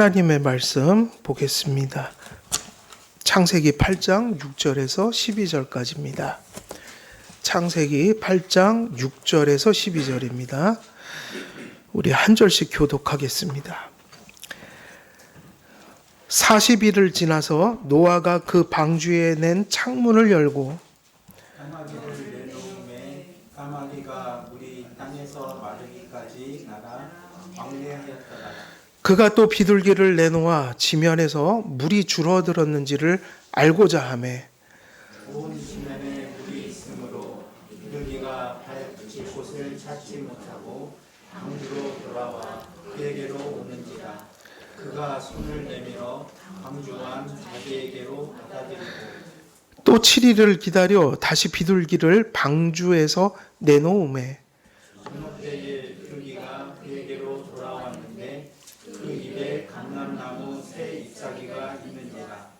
하나님의 말씀 보겠습니다. 창세기 8장 6절에서 12절까지입니다. 창세기 8장 6절에서 12절입니다. 우리 한 절씩 교독하겠습니다. 40일을 지나서 노아가 그 방주에 낸 창문을 열고 까마귀를 내놓음에 까마귀가 물이 땅에서 마르기까지 날아 왕래하였더라. 그가 또 비둘기를 내놓아 지면에서 물이 줄어들었는지를 알고자 하매 온 지면에 물이 있으므로 비둘기가 발 붙일 곳을 찾지 못하고 방주로 돌아와 그에게로 오는지라. 그가 손을 내밀어 방주와 자기에게로 받아들이고 또 7일을 기다려 다시 비둘기를 방주에서 내놓음에 저녁 때에 비둘기가 그에게로 돌아왔는데 그 입에 감람나무 새 잎사귀가 있는지라.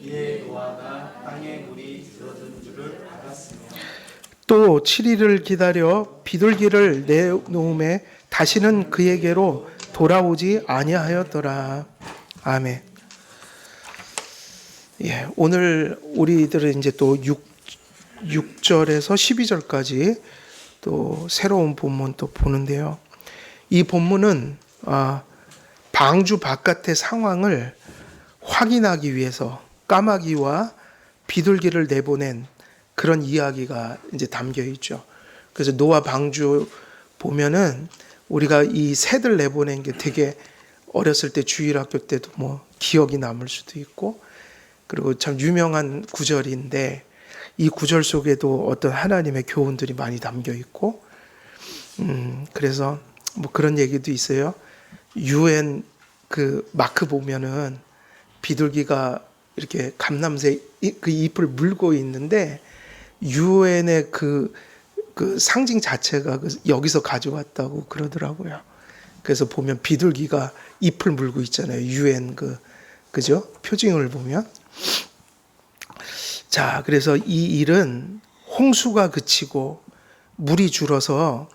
이에 노아가 땅에 물이 줄어든 줄을 알았으며 또 7일을 기다려 비둘기를 내놓음에 다시는 그에게로 돌아오지 아니하였더라. 아멘. 예, 오늘 우리들은 이제 또 6절에서 12절까지 또 새로운 본문 또 보는데요. 이 본문은 방주 바깥의 상황을 확인하기 위해서 까마귀와 비둘기를 내보낸 그런 이야기가 이제 담겨 있죠. 그래서 노아 방주 보면은 우리가 이 새들 내보낸 게 되게 어렸을 때 주일학교 때도 뭐 기억이 남을 수도 있고, 그리고 참 유명한 구절인데 이 구절 속에도 어떤 하나님의 교훈들이 많이 담겨 있고, 그래서 뭐 그런 얘기도 있어요. UN 그 마크 보면은 비둘기가 이렇게 감람새 그 잎을 물고 있는데 UN의 그 상징 자체가 여기서 가져왔다고 그러더라고요. 그래서 보면 비둘기가 잎을 물고 있잖아요. UN 그죠? 표징을 보면. 자, 그래서 이 일은 홍수가 그치고 물이 줄어서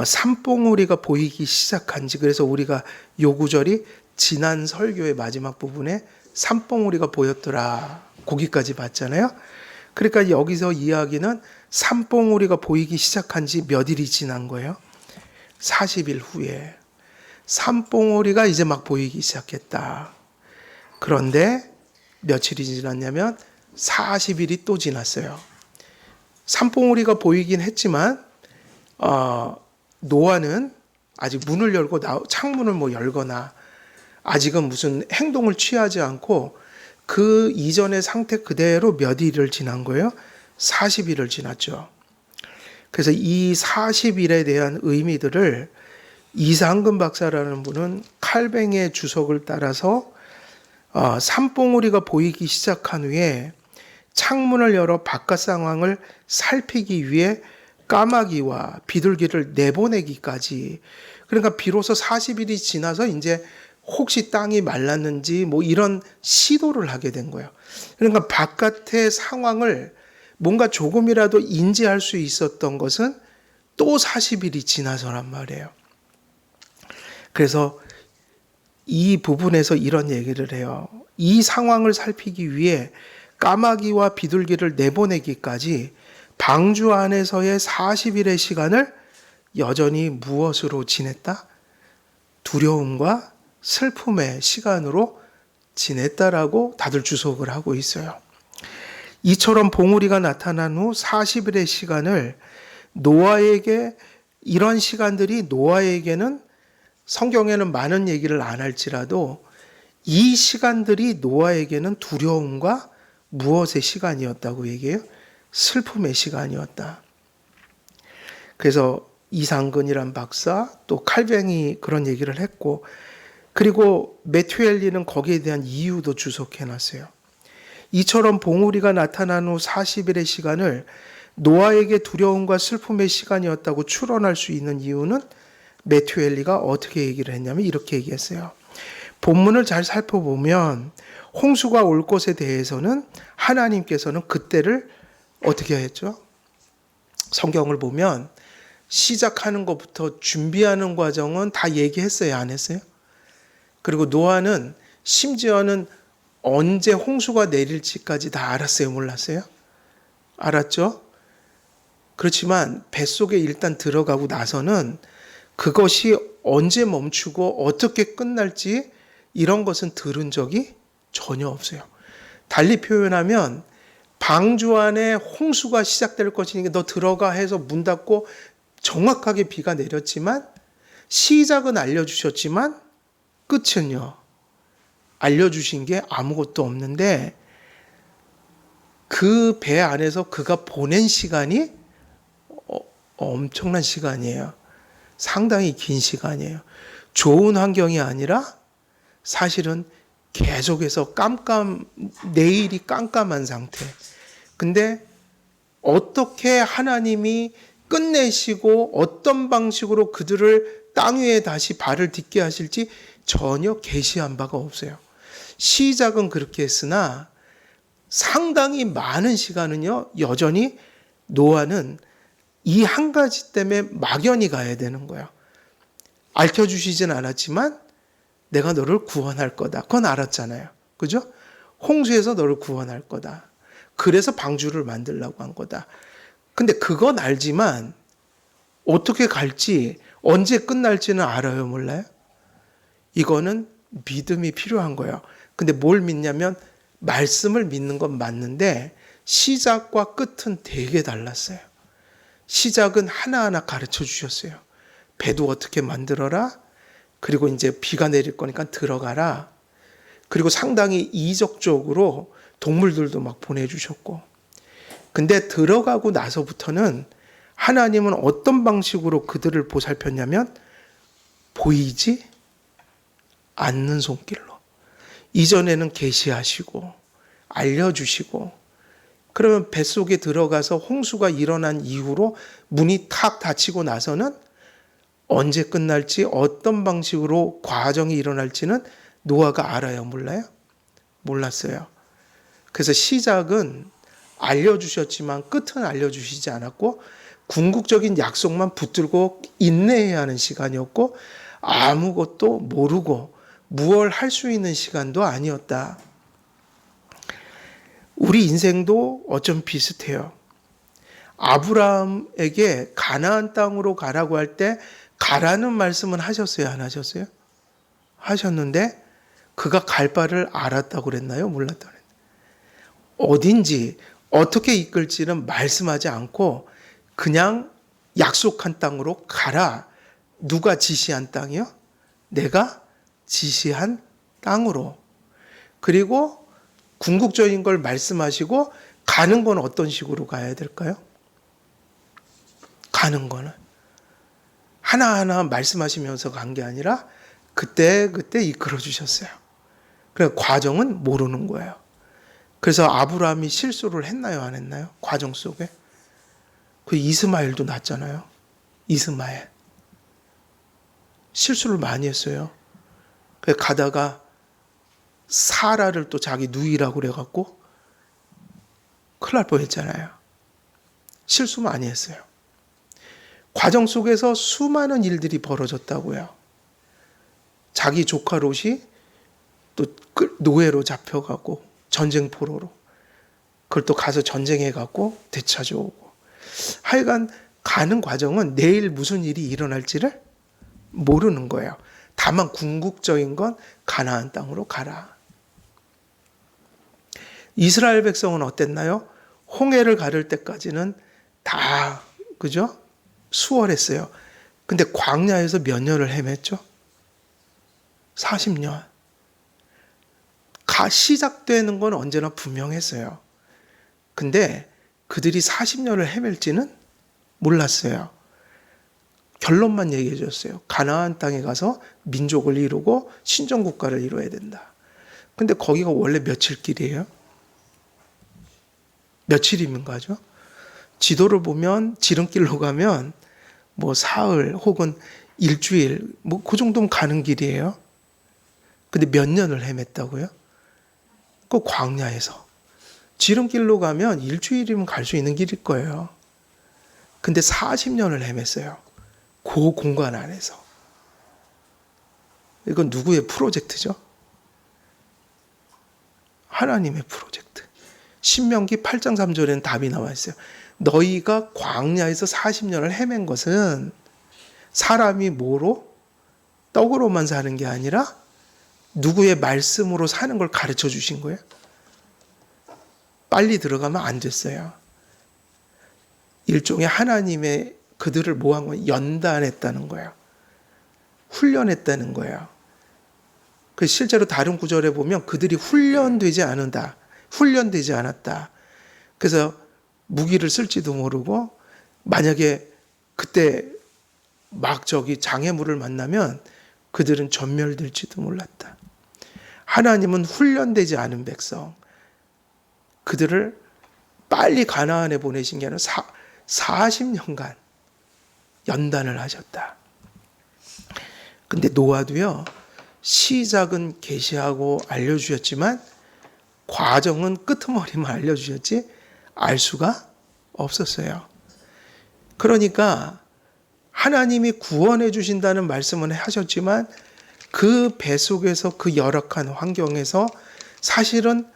산봉우리가 보이기 시작한 지, 그래서 우리가 요 구절이 지난 설교의 마지막 부분에 산봉우리가 보였더라 거기까지 봤잖아요. 그러니까 여기서 이야기는 산봉우리가 보이기 시작한 지 몇 일이 지난 거예요? 40일 후에 산봉우리가 이제 막 보이기 시작했다. 그런데 며칠이 지났냐면 40일이 또 지났어요. 산봉우리가 보이긴 했지만 노아는 아직 문을 열고 창문을 뭐 열거나 아직은 무슨 행동을 취하지 않고 그 이전의 상태 그대로 몇 일을 지난 거예요? 40일을 지났죠. 그래서 이 40일에 대한 의미들을 이상근 박사라는 분은 칼뱅의 주석을 따라서 산봉우리가 보이기 시작한 후에 창문을 열어 바깥 상황을 살피기 위해 까마귀와 비둘기를 내보내기까지, 그러니까 비로소 40일이 지나서 이제 혹시 땅이 말랐는지 뭐 이런 시도를 하게 된 거예요. 그러니까 바깥의 상황을 뭔가 조금이라도 인지할 수 있었던 것은 또 40일이 지나서란 말이에요. 그래서 이 부분에서 이런 얘기를 해요. 이 상황을 살피기 위해 까마귀와 비둘기를 내보내기까지 방주 안에서의 40일의 시간을 여전히 무엇으로 지냈다? 두려움과 슬픔의 시간으로 지냈다라고 다들 주석을 하고 있어요. 이처럼 봉우리가 나타난 후 40일의 시간을 노아에게, 이런 시간들이 노아에게는 성경에는 많은 얘기를 안 할지라도 이 시간들이 노아에게는 두려움과 무엇의 시간이었다고 얘기해요? 슬픔의 시간이었다. 그래서 이상근이란 박사, 또 칼뱅이 그런 얘기를 했고, 그리고 매튜엘리는 거기에 대한 이유도 주석해놨어요. 이처럼 봉우리가 나타난 후 40일의 시간을 노아에게 두려움과 슬픔의 시간이었다고 추론할 수 있는 이유는 매튜엘리가 어떻게 얘기를 했냐면 이렇게 얘기했어요. 본문을 잘 살펴보면 홍수가 올 것에 대해서는 하나님께서는 그때를 어떻게 했죠? 성경을 보면 시작하는 것부터 준비하는 과정은 다 얘기했어요, 안 했어요? 그리고 노아는 심지어는 언제 홍수가 내릴지까지 다 알았어요, 몰랐어요? 알았죠? 그렇지만 뱃속에 일단 들어가고 나서는 그것이 언제 멈추고 어떻게 끝날지 이런 것은 들은 적이 전혀 없어요. 달리 표현하면 방주 안에 홍수가 시작될 것이니까 너 들어가 해서 문 닫고 정확하게 비가 내렸지만 시작은 알려주셨지만 끝은요. 알려주신 게 아무것도 없는데 그 배 안에서 그가 보낸 시간이 엄청난 시간이에요. 상당히 긴 시간이에요. 좋은 환경이 아니라 사실은 계속해서 내일이 깜깜한 상태. 근데 어떻게 하나님이 끝내시고 어떤 방식으로 그들을 땅 위에 다시 발을 딛게 하실지 전혀 계시한 바가 없어요. 시작은 그렇게 했으나 상당히 많은 시간은요, 여전히 노아는 이 한 가지 때문에 막연히 가야 되는 거예요. 알려주시진 않았지만 내가 너를 구원할 거다. 그건 알았잖아요. 그죠? 홍수에서 너를 구원할 거다. 그래서 방주를 만들려고 한 거다. 근데 그건 알지만 어떻게 갈지 언제 끝날지는 알아요, 몰라요? 이거는 믿음이 필요한 거예요. 근데 뭘 믿냐면 말씀을 믿는 건 맞는데 시작과 끝은 되게 달랐어요. 시작은 하나하나 가르쳐 주셨어요. 배도 어떻게 만들어라. 그리고 이제 비가 내릴 거니까 들어가라. 그리고 상당히 이적적으로 동물들도 막 보내주셨고. 근데 들어가고 나서부터는 하나님은 어떤 방식으로 그들을 보살폈냐면 보이지 않는 손길로. 이전에는 계시하시고 알려주시고 그러면 뱃속에 들어가서 홍수가 일어난 이후로 문이 탁 닫히고 나서는 언제 끝날지 어떤 방식으로 과정이 일어날지는 노아가 알아요? 몰라요? 몰랐어요. 그래서 시작은 알려주셨지만 끝은 알려주시지 않았고 궁극적인 약속만 붙들고 인내해야 하는 시간이었고 아무것도 모르고 무얼 할 수 있는 시간도 아니었다. 우리 인생도 어쩜 비슷해요. 아브라함에게 가나안 땅으로 가라고 할 때 가라는 말씀은 하셨어요? 안 하셨어요? 하셨는데 그가 갈 바를 알았다고 그랬나요? 몰랐다고 그랬나요? 어딘지 어떻게 이끌지는 말씀하지 않고 그냥 약속한 땅으로 가라. 누가 지시한 땅이요? 내가 지시한 땅으로. 그리고 궁극적인 걸 말씀하시고 가는 건 어떤 식으로 가야 될까요? 가는 거는 하나하나 말씀하시면서 간 게 아니라 그때 이끌어 주셨어요. 그래서 과정은 모르는 거예요. 그래서 아브라함이 실수를 했나요? 안 했나요? 과정 속에. 그 이스마엘도 낳았잖아요. 이스마엘. 실수를 많이 했어요. 그래서 가다가 사라를 또 자기 누이라고 그래갖고 큰일 날 뻔했잖아요. 실수 많이 했어요. 과정 속에서 수많은 일들이 벌어졌다고요. 자기 조카 롯이 또 노예로 잡혀가고 전쟁포로로 그걸 또 가서 전쟁해갖고 되찾아오고 하여간 가는 과정은 내일 무슨 일이 일어날지를 모르는 거예요. 다만 궁극적인 건 가나안 땅으로 가라. 이스라엘 백성은 어땠나요? 홍해를 가를 때까지는 다 그죠? 수월했어요. 근데 광야에서 몇 년을 헤맸죠? 40년. 시작되는 건 언제나 분명했어요. 근데 그들이 40년을 헤맬지는 몰랐어요. 결론만 얘기해 줬어요. 가나안 땅에 가서 민족을 이루고 신정국가를 이루어야 된다. 근데 거기가 원래 며칠 길이에요? 며칠이면 가죠? 지도를 보면 지름길로 가면 뭐 사흘 혹은 일주일 뭐 그 정도면 가는 길이에요. 근데 몇 년을 헤맸다고요? 그 광야에서. 지름길로 가면 일주일이면 갈 수 있는 길일 거예요. 근데 40년을 헤맸어요. 그 공간 안에서. 이건 누구의 프로젝트죠? 하나님의 프로젝트. 신명기 8장 3절에는 답이 나와 있어요. 너희가 광야에서 40년을 헤맨 것은 사람이 뭐로? 떡으로만 사는 게 아니라 누구의 말씀으로 사는 걸 가르쳐 주신 거예요. 빨리 들어가면 안 됐어요. 일종의 하나님의 그들을 뭐한 거예요? 연단했다는 거예요. 훈련했다는 거예요. 그 실제로 다른 구절에 보면 그들이 훈련되지 않았다. 그래서 무기를 쓸지도 모르고 만약에 그때 막 장애물을 만나면 그들은 전멸될지도 몰랐다. 하나님은 훈련되지 않은 백성, 그들을 빨리 가나안에 보내신 게 아니라 40년간 연단을 하셨다. 근데 노아도요, 시작은 계시하고 알려주셨지만 과정은 끄트머리만 알려주셨지 알 수가 없었어요. 그러니까 하나님이 구원해 주신다는 말씀은 하셨지만 그 배 속에서 그 열악한 환경에서 사실은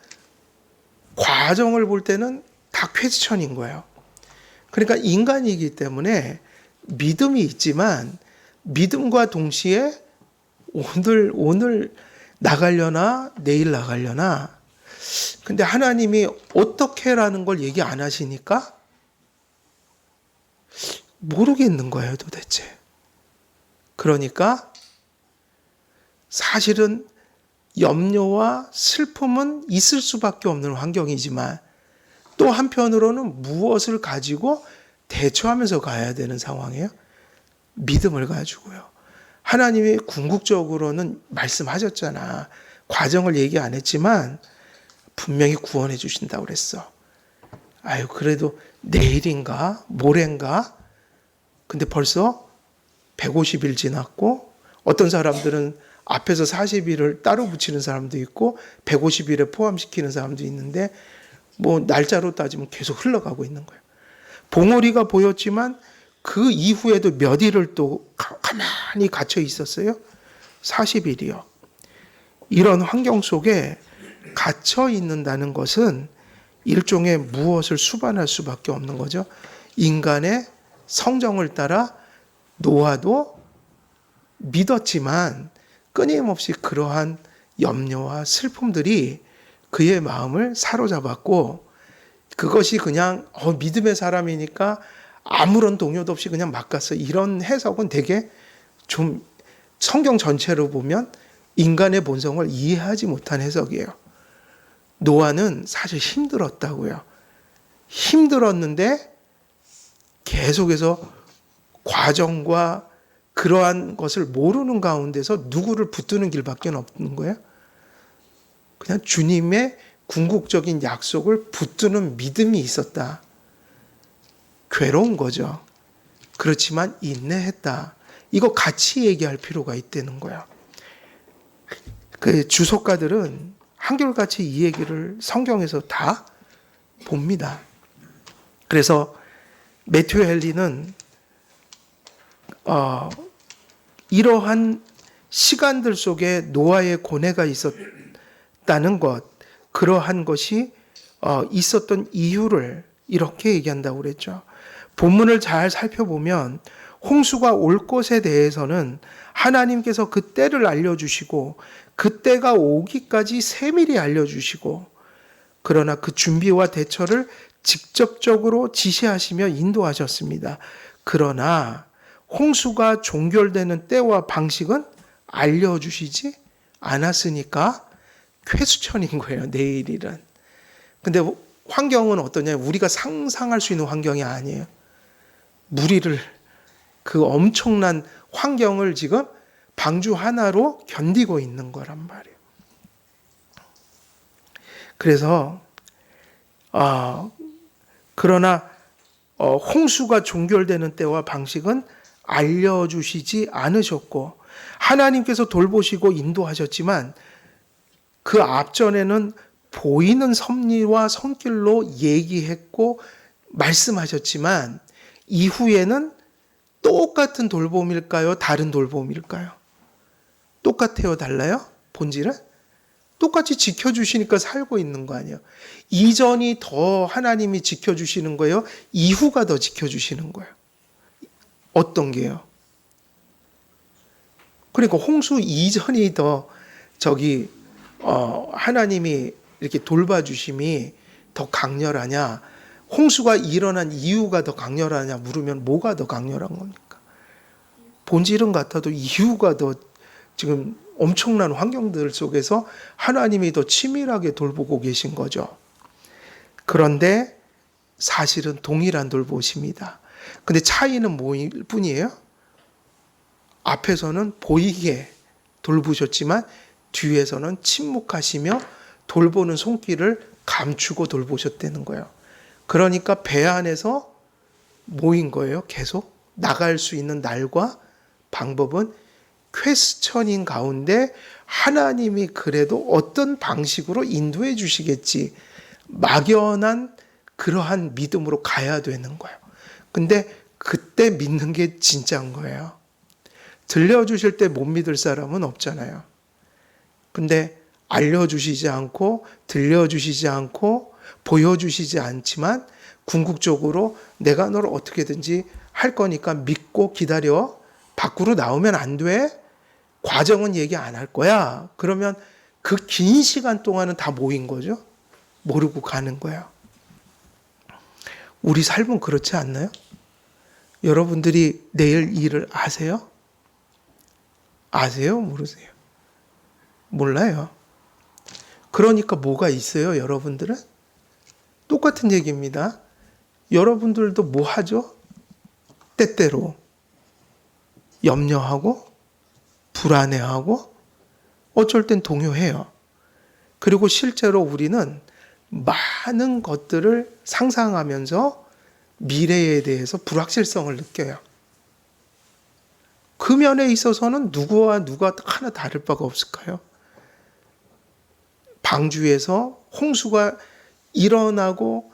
과정을 볼 때는 다 퀘스천인 거예요. 그러니까 인간이기 때문에 믿음이 있지만 믿음과 동시에 오늘 나가려나 내일 나가려나, 근데 하나님이 어떻게라는 걸 얘기 안 하시니까 모르겠는 거예요, 도대체. 그러니까 사실은 염려와 슬픔은 있을 수밖에 없는 환경이지만 또 한편으로는 무엇을 가지고 대처하면서 가야 되는 상황이에요. 믿음을 가지고요. 하나님이 궁극적으로는 말씀하셨잖아. 과정을 얘기 안 했지만 분명히 구원해 주신다고 그랬어. 아유, 그래도 내일인가 모레인가? 근데 벌써 150일 지났고, 어떤 사람들은 앞에서 40일을 따로 붙이는 사람도 있고 150일에 포함시키는 사람도 있는데 뭐 날짜로 따지면 계속 흘러가고 있는 거예요. 봉오리가 보였지만 그 이후에도 몇 일을 또 가만히 갇혀 있었어요. 40일이요. 이런 환경 속에 갇혀 있는다는 것은 일종의 무엇을 수반할 수밖에 없는 거죠. 인간의 성정을 따라 노아도 믿었지만 끊임없이 그러한 염려와 슬픔들이 그의 마음을 사로잡았고, 그것이 그냥 믿음의 사람이니까 아무런 동요도 없이 그냥 막 갔어. 이런 해석은 되게 좀 성경 전체로 보면 인간의 본성을 이해하지 못한 해석이에요. 노아는 사실 힘들었다고요. 힘들었는데 계속해서 과정과 그러한 것을 모르는 가운데서 누구를 붙드는 길밖에 없는 거예요. 그냥 주님의 궁극적인 약속을 붙드는 믿음이 있었다. 괴로운 거죠. 그렇지만 인내했다. 이거 같이 얘기할 필요가 있다는 거야. 그 주석가들은 한결같이 이 얘기를 성경에서 다 봅니다. 그래서 매튜 헨리는 이러한 시간들 속에 노아의 고뇌가 있었다는 것, 그러한 것이 있었던 이유를 이렇게 얘기한다고 그랬죠. 본문을 잘 살펴보면 홍수가 올 것에 대해서는 하나님께서 그 때를 알려주시고 그 때가 오기까지 세밀히 알려주시고, 그러나 그 준비와 대처를 직접적으로 지시하시며 인도하셨습니다. 그러나 홍수가 종결되는 때와 방식은 알려주시지 않았으니까 쾌수천인 거예요, 내일이란. 근데 환경은 어떠냐? 우리가 상상할 수 있는 환경이 아니에요. 무리를, 그 엄청난 환경을 지금 방주 하나로 견디고 있는 거란 말이에요. 그래서 그러나 홍수가 종결되는 때와 방식은 알려주시지 않으셨고, 하나님께서 돌보시고 인도하셨지만 그 앞전에는 보이는 섭리와 손길로 얘기했고 말씀하셨지만 이후에는 똑같은 돌봄일까요? 다른 돌봄일까요? 똑같아요? 달라요? 본질은? 똑같이 지켜주시니까 살고 있는 거 아니에요. 이전이 더 하나님이 지켜주시는 거예요? 이후가 더 지켜주시는 거예요? 어떤 게요? 그러니까 홍수 이전이 더 하나님이 이렇게 돌봐주심이 더 강렬하냐, 홍수가 일어난 이유가 더 강렬하냐 물으면 뭐가 더 강렬한 겁니까? 본질은 같아도 이유가 더 지금 엄청난 환경들 속에서 하나님이 더 치밀하게 돌보고 계신 거죠. 그런데 사실은 동일한 돌보심이다. 근데 차이는 뭐일 뿐이에요? 앞에서는 보이게 돌보셨지만 뒤에서는 침묵하시며 돌보는 손길을 감추고 돌보셨다는 거예요. 그러니까 배 안에서 모인 거예요. 계속 나갈 수 있는 날과 방법은 퀘스천인 가운데 하나님이 그래도 어떤 방식으로 인도해 주시겠지, 막연한 그러한 믿음으로 가야 되는 거예요. 근데 그때 믿는 게 진짜인 거예요. 들려주실 때 못 믿을 사람은 없잖아요. 근데 알려주시지 않고 들려주시지 않고 보여주시지 않지만 궁극적으로 내가 너를 어떻게든지 할 거니까 믿고 기다려, 밖으로 나오면 안 돼, 과정은 얘기 안 할 거야. 그러면 그 긴 시간 동안은 다 모인 거죠. 모르고 가는 거예요. 우리 삶은 그렇지 않나요? 여러분들이 내일 일을 아세요? 아세요? 모르세요? 몰라요. 그러니까 뭐가 있어요, 여러분들은? 똑같은 얘기입니다. 여러분들도 뭐 하죠? 때때로 염려하고 불안해하고 어쩔 땐 동요해요. 그리고 실제로 우리는 많은 것들을 상상하면서 미래에 대해서 불확실성을 느껴요. 그 면에 있어서는 누구와 누가 하나 다를 바가 없을까요? 방주에서 홍수가 일어나고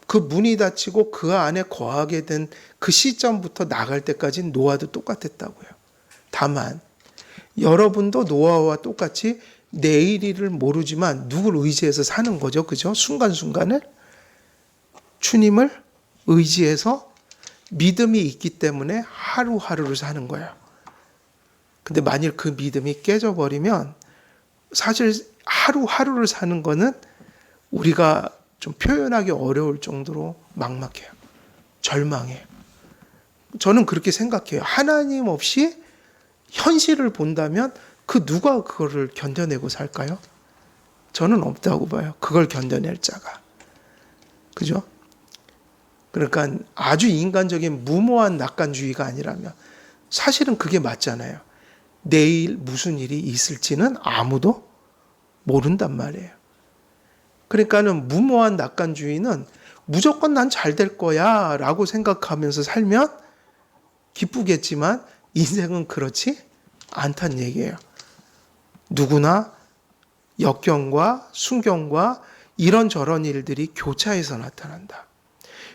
그 문이 닫히고 그 안에 거하게 된 그 시점부터 나갈 때까지 노아도 똑같았다고요. 다만 여러분도 노아와 똑같이 내일을 모르지만 누굴 의지해서 사는 거죠. 그죠? 순간순간을 주님을 의지해서 믿음이 있기 때문에 하루하루를 사는 거예요. 근데 만일 그 믿음이 깨져버리면 사실 하루하루를 사는 거는 우리가 좀 표현하기 어려울 정도로 막막해요. 절망해요. 저는 그렇게 생각해요. 하나님 없이 현실을 본다면 그 누가 그거를 견뎌내고 살까요? 저는 없다고 봐요. 그걸 견뎌낼 자가. 그죠? 그러니까 아주 인간적인 무모한 낙관주의가 아니라면 사실은 그게 맞잖아요. 내일 무슨 일이 있을지는 아무도 모른단 말이에요. 그러니까는 무모한 낙관주의는 무조건 난 잘 될 거야 라고 생각하면서 살면 기쁘겠지만 인생은 그렇지 않다는 얘기예요. 누구나 역경과 순경과 이런저런 일들이 교차해서 나타난다.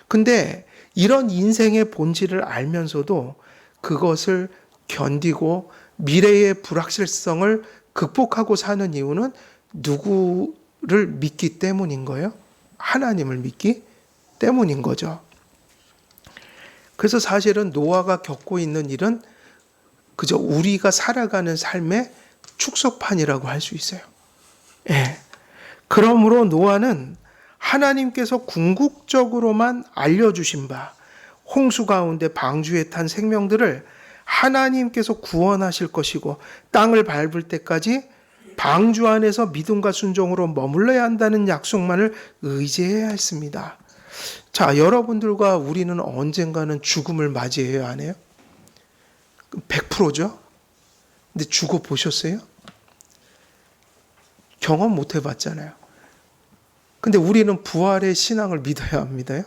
근데 이런 인생의 본질을 알면서도 그것을 견디고 미래의 불확실성을 극복하고 사는 이유는 누구를 믿기 때문인 거예요? 하나님을 믿기 때문인 거죠. 그래서 사실은 노아가 겪고 있는 일은 그저 우리가 살아가는 삶의 축소판이라고 할 수 있어요. 예. 그러므로 노아는 하나님께서 궁극적으로만 알려주신 바, 홍수 가운데 방주에 탄 생명들을 하나님께서 구원하실 것이고 땅을 밟을 때까지 방주 안에서 믿음과 순종으로 머물러야 한다는 약속만을 의지해야 했습니다. 자, 여러분들과 우리는 언젠가는 죽음을 맞이해야 하네요. 100%죠? 근데 죽어 보셨어요? 경험 못 해봤잖아요. 근데 우리는 부활의 신앙을 믿어야 합니다요.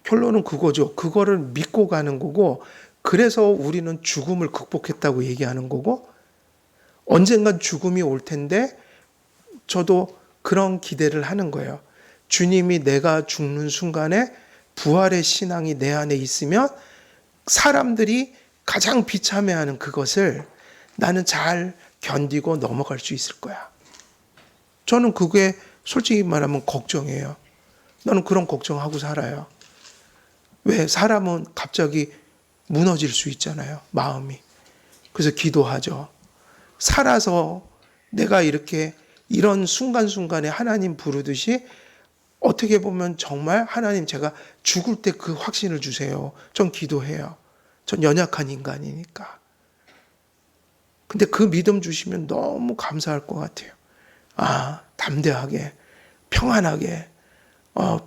결론은 그거죠. 그거를 믿고 가는 거고, 그래서 우리는 죽음을 극복했다고 얘기하는 거고, 언젠간 죽음이 올 텐데 저도 그런 기대를 하는 거예요. 주님이 내가 죽는 순간에 부활의 신앙이 내 안에 있으면 사람들이 가장 비참해하는 그것을 나는 잘 견디고 넘어갈 수 있을 거야. 저는 그게 솔직히 말하면 걱정이에요. 나는 그런 걱정하고 살아요. 왜? 사람은 갑자기 무너질 수 있잖아요. 마음이. 그래서 기도하죠. 살아서 내가 이렇게 이런 순간순간에 하나님 부르듯이 어떻게 보면 정말 하나님 제가 죽을 때 그 확신을 주세요. 전 기도해요. 전 연약한 인간이니까. 근데 그 믿음 주시면 너무 감사할 것 같아요. 아, 담대하게, 평안하게,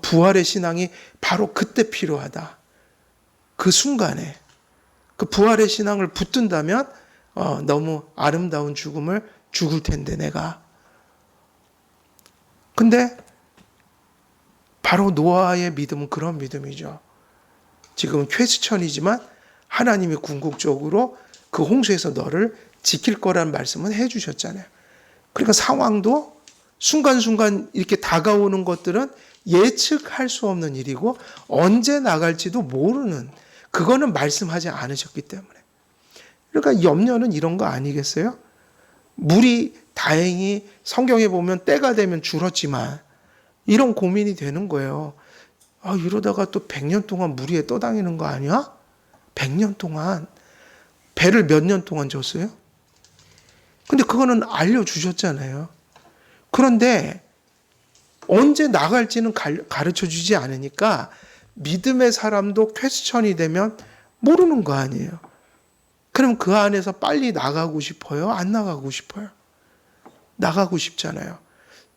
부활의 신앙이 바로 그때 필요하다. 그 순간에. 그 부활의 신앙을 붙든다면 너무 아름다운 죽음을 죽을 텐데 내가. 근데 바로 노아의 믿음은 그런 믿음이죠. 지금은 퀘스천이지만 하나님이 궁극적으로 그 홍수에서 너를 지킬 거라는 말씀은 해주셨잖아요. 그러니까 상황도 순간순간 이렇게 다가오는 것들은 예측할 수 없는 일이고 언제 나갈지도 모르는, 그거는 말씀하지 않으셨기 때문에. 그러니까 염려는 이런 거 아니겠어요? 물이 다행히 성경에 보면 때가 되면 줄었지만 이런 고민이 되는 거예요. 아, 이러다가 또 100년 동안 물 위에 떠다니는 거 아니야? 100년 동안. 배를 몇 년 동안 줬어요? 근데 그거는 알려주셨잖아요. 그런데 언제 나갈지는 가르쳐 주지 않으니까 믿음의 사람도 퀘스천이 되면 모르는 거 아니에요. 그럼 그 안에서 빨리 나가고 싶어요? 안 나가고 싶어요? 나가고 싶잖아요.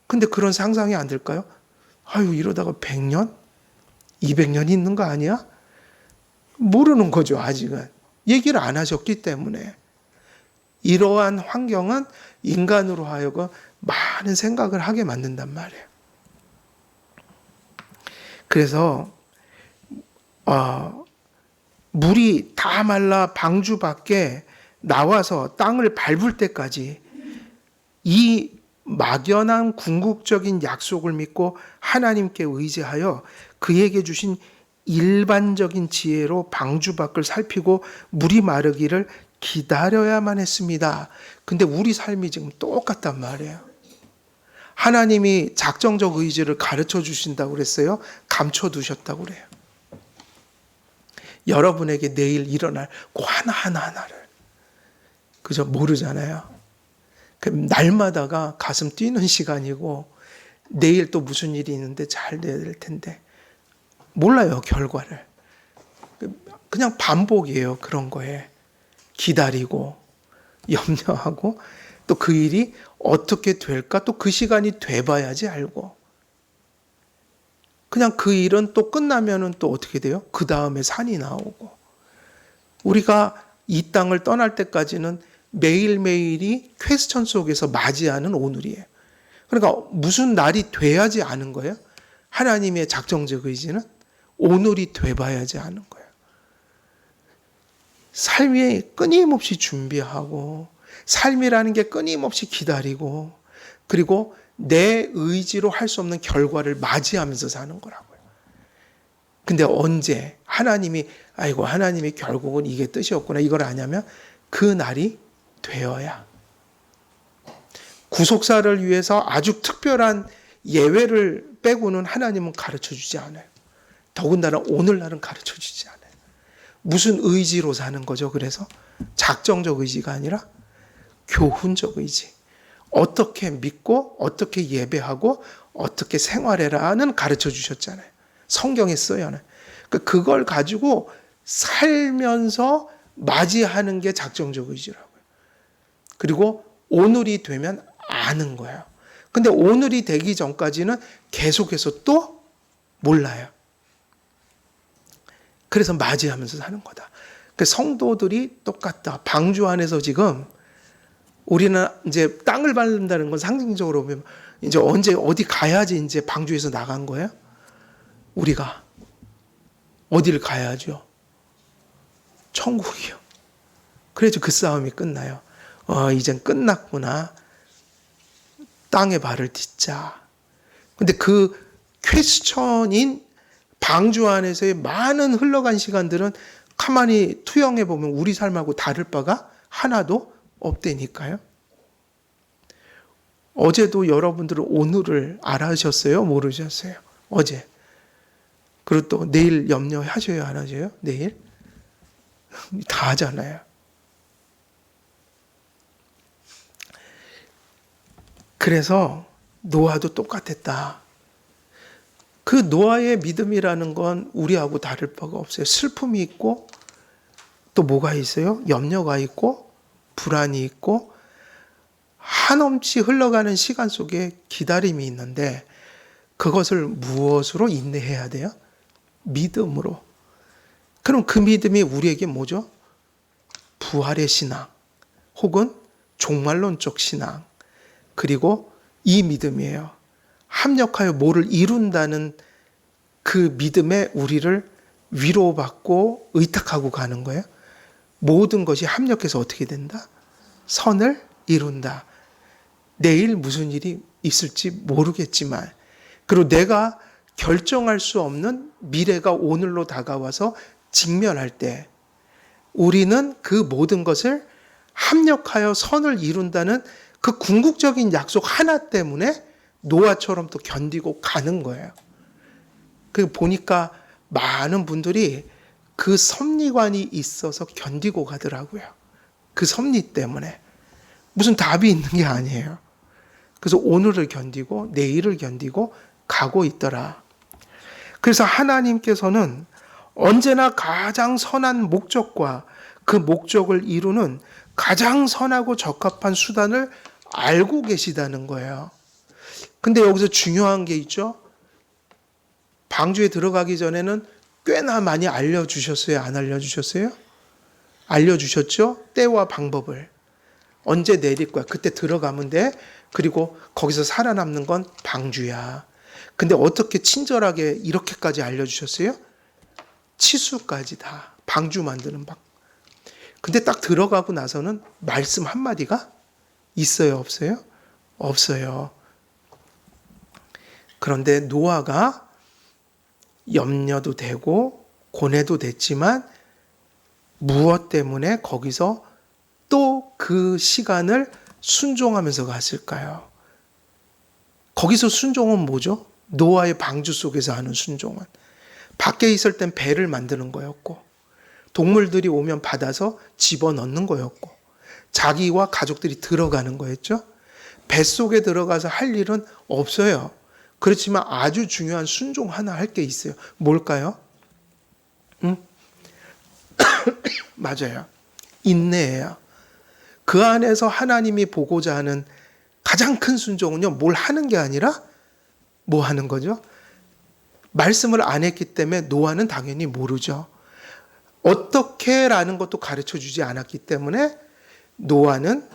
근데 그런 상상이 안 들까요? 아유, 이러다가 100년? 200년 있는 거 아니야? 모르는 거죠, 아직은. 얘기를 안 하셨기 때문에. 이러한 환경은 인간으로 하여금 많은 생각을 하게 만든단 말이에요. 그래서 물이 다 말라 방주 밖에 나와서 땅을 밟을 때까지 이 막연한 궁극적인 약속을 믿고 하나님께 의지하여 그에게 주신 일반적인 지혜로 방주 밖을 살피고 물이 마르기를 기다려야만 했습니다. 근데 우리 삶이 지금 똑같단 말이에요. 하나님이 작정적 의지를 가르쳐 주신다고 그랬어요? 감춰 두셨다고 그래요. 여러분에게 내일 일어날 그 하나하나를 그저 모르잖아요. 그럼 날마다가 가슴 뛰는 시간이고 내일 또 무슨 일이 있는데 잘 돼야 될 텐데 몰라요, 결과를. 그냥 반복이에요, 그런 거에. 기다리고 염려하고 또 그 일이 어떻게 될까, 또 그 시간이 돼봐야지 알고. 그냥 그 일은 또 끝나면은 또 어떻게 돼요? 그 다음에 산이 나오고. 우리가 이 땅을 떠날 때까지는 매일매일이 퀘스천 속에서 맞이하는 오늘이에요. 그러니까 무슨 날이 돼야지 아는 거예요? 하나님의 작정적 의지는 오늘이 돼봐야지 아는 거예요. 삶이 끊임없이 준비하고 삶이라는 게 끊임없이 기다리고 그리고 내 의지로 할 수 없는 결과를 맞이하면서 사는 거라고요. 근데 언제 하나님이 결국은 이게 뜻이었구나 이걸 아냐면 그 날이 되어야. 구속사를 위해서 아주 특별한 예외를 빼고는 하나님은 가르쳐주지 않아요. 더군다나 오늘날은 가르쳐주지 않아요. 무슨 의지로 사는 거죠? 그래서 작정적 의지가 아니라 교훈적 의지. 어떻게 믿고 어떻게 예배하고 어떻게 생활해라는 가르쳐 주셨잖아요. 성경에 써요. 그걸 가지고 살면서 맞이하는 게 작정적 의지라고요. 그리고 오늘이 되면 아는 거예요. 근데 오늘이 되기 전까지는 계속해서 또 몰라요. 그래서 맞이하면서 사는 거다. 성도들이 똑같다. 방주 안에서 지금 우리는 이제 땅을 밟는다는 건 상징적으로 보면 이제 언제 어디 가야지 이제 방주에서 나간 거예요? 우리가 어디를 가야죠? 천국이요. 그래서 그 싸움이 끝나요. 이젠 끝났구나. 땅에 발을 딛자. 근데 그 퀘스천인 방주 안에서의 많은 흘러간 시간들은 가만히 투영해 보면 우리 삶하고 다를 바가 하나도 없다니까요. 어제도 여러분들은 오늘을 알아셨어요? 모르셨어요? 어제. 그리고 또 내일 염려하셔야 안 하셔요? 내일? 다 하잖아요. 그래서 노아도 똑같았다. 그 노아의 믿음이라는 건 우리하고 다를 바가 없어요. 슬픔이 있고 또 뭐가 있어요? 염려가 있고 불안이 있고 한없이 흘러가는 시간 속에 기다림이 있는데 그것을 무엇으로 인내해야 돼요? 믿음으로. 그럼 그 믿음이 우리에게 뭐죠? 부활의 신앙 혹은 종말론적 신앙, 그리고 이 믿음이에요. 합력하여 뭐를 이룬다는 그 믿음에 우리를 위로받고 의탁하고 가는 거예요. 모든 것이 합력해서 어떻게 된다? 선을 이룬다. 내일 무슨 일이 있을지 모르겠지만, 그리고 내가 결정할 수 없는 미래가 오늘로 다가와서 직면할 때 우리는 그 모든 것을 합력하여 선을 이룬다는 그 궁극적인 약속 하나 때문에 노아처럼 또 견디고 가는 거예요. 그 보니까 많은 분들이 그 섭리관이 있어서 견디고 가더라고요. 그 섭리 때문에. 무슨 답이 있는 게 아니에요. 그래서 오늘을 견디고 내일을 견디고 가고 있더라. 그래서 하나님께서는 언제나 가장 선한 목적과 그 목적을 이루는 가장 선하고 적합한 수단을 알고 계시다는 거예요. 근데 여기서 중요한 게 있죠. 방주에 들어가기 전에는 꽤나 많이 알려주셨어요? 안 알려주셨어요? 알려주셨죠? 때와 방법을. 언제 내릴 거야? 그때 들어가면 돼. 그리고 거기서 살아남는 건 방주야. 근데 어떻게 친절하게 이렇게까지 알려주셨어요? 치수까지 다. 방주 만드는 방. 근데 딱 들어가고 나서는 말씀 한마디가 있어요? 없어요? 없어요. 그런데 노아가 염려도 되고 고뇌도 됐지만 무엇 때문에 거기서 또 그 시간을 순종하면서 갔을까요? 거기서 순종은 뭐죠? 노아의 방주 속에서 하는 순종은 밖에 있을 땐 배를 만드는 거였고, 동물들이 오면 받아서 집어넣는 거였고, 자기와 가족들이 들어가는 거였죠. 뱃속에 들어가서 할 일은 없어요. 그렇지만 아주 중요한 순종 하나 할 게 있어요. 뭘까요? 맞아요. 인내예요. 그 안에서 하나님이 보고자 하는 가장 큰 순종은요, 뭘 하는 게 아니라 뭐 하는 거죠? 말씀을 안 했기 때문에 노아는 당연히 모르죠. 어떻게라는 것도 가르쳐 주지 않았기 때문에 노아는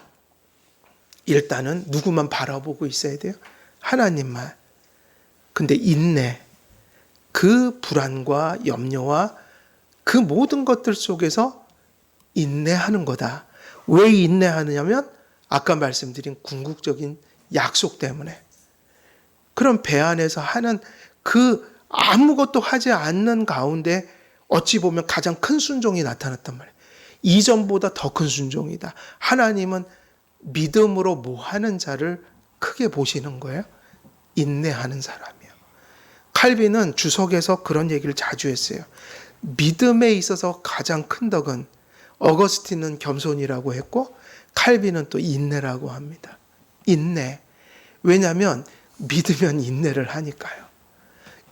일단은 누구만 바라보고 있어야 돼요? 하나님만. 근데 인내, 그 불안과 염려와 그 모든 것들 속에서 인내하는 거다. 왜 인내하느냐면 아까 말씀드린 궁극적인 약속 때문에. 그럼 배 안에서 하는 그 아무것도 하지 않는 가운데 어찌 보면 가장 큰 순종이 나타났단 말이에요. 이전보다 더 큰 순종이다. 하나님은 믿음으로 뭐 하는 자를 크게 보시는 거예요? 인내하는 사람이요. 칼빈은 주석에서 그런 얘기를 자주 했어요. 믿음에 있어서 가장 큰 덕은, 어거스틴은 겸손이라고 했고 칼빈은 또 인내라고 합니다. 인내. 왜냐하면 믿으면 인내를 하니까요.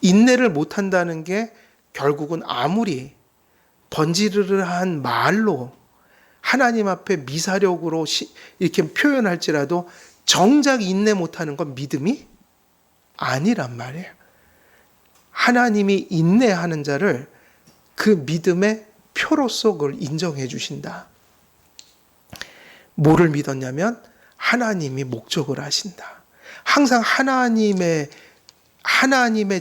인내를 못한다는 게 결국은 아무리 번지르르한 말로 하나님 앞에 미사력으로 이렇게 표현할지라도 정작 인내 못하는 건 믿음이 아니란 말이에요. 하나님이 인내하는 자를 그 믿음의 표로서 그걸 인정해 주신다. 뭐를 믿었냐면 하나님이 목적을 하신다. 항상 하나님의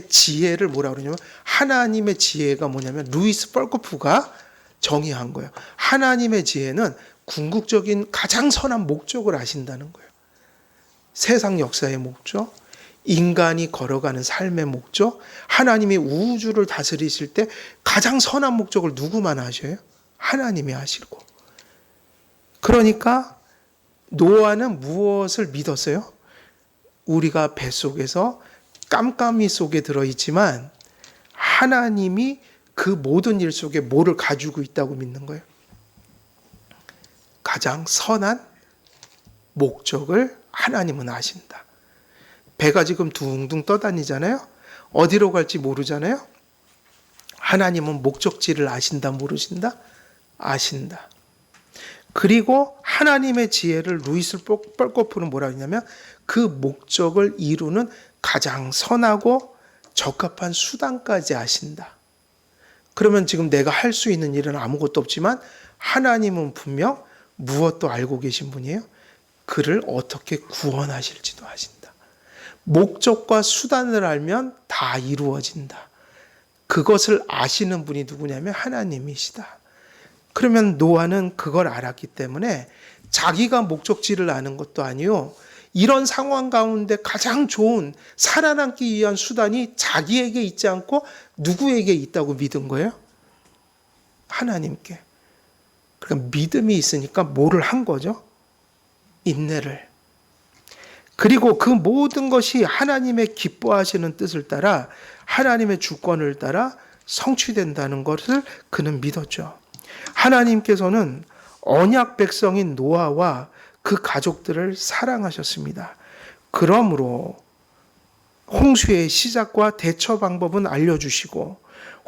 지혜를 뭐라 그러냐면, 하나님의 지혜가 뭐냐면 루이스 펄코프가 정의한 거예요. 하나님의 지혜는 궁극적인 가장 선한 목적을 아신다는 거예요. 세상 역사의 목적, 인간이 걸어가는 삶의 목적, 하나님이 우주를 다스리실 때 가장 선한 목적을 누구만 아셔요? 하나님이 아시고. 그러니까 노아는 무엇을 믿었어요? 우리가 뱃속에서 깜깜이 속에 들어있지만 하나님이 그 모든 일 속에 뭐를 가지고 있다고 믿는 거예요? 가장 선한 목적을 하나님은 아신다. 배가 지금 둥둥 떠다니잖아요. 어디로 갈지 모르잖아요. 하나님은 목적지를 아신다, 모르신다? 아신다. 그리고 하나님의 지혜를 루이스 뻘코프는 뭐라고 했냐면 그 목적을 이루는 가장 선하고 적합한 수단까지 아신다. 그러면 지금 내가 할 수 있는 일은 아무것도 없지만 하나님은 분명 무엇도 알고 계신 분이에요. 그를 어떻게 구원하실지도 아신다. 목적과 수단을 알면 다 이루어진다. 그것을 아시는 분이 누구냐면 하나님이시다. 그러면 노아는 그걸 알았기 때문에 자기가 목적지를 아는 것도 아니요. 이런 상황 가운데 가장 좋은 살아남기 위한 수단이 자기에게 있지 않고 누구에게 있다고 믿은 거예요? 하나님께. 그러니까 믿음이 있으니까 뭐를 한 거죠? 인내를. 그리고 그 모든 것이 하나님의 기뻐하시는 뜻을 따라 하나님의 주권을 따라 성취된다는 것을 그는 믿었죠. 하나님께서는 언약 백성인 노아와 그 가족들을 사랑하셨습니다. 그러므로 홍수의 시작과 대처 방법은 알려주시고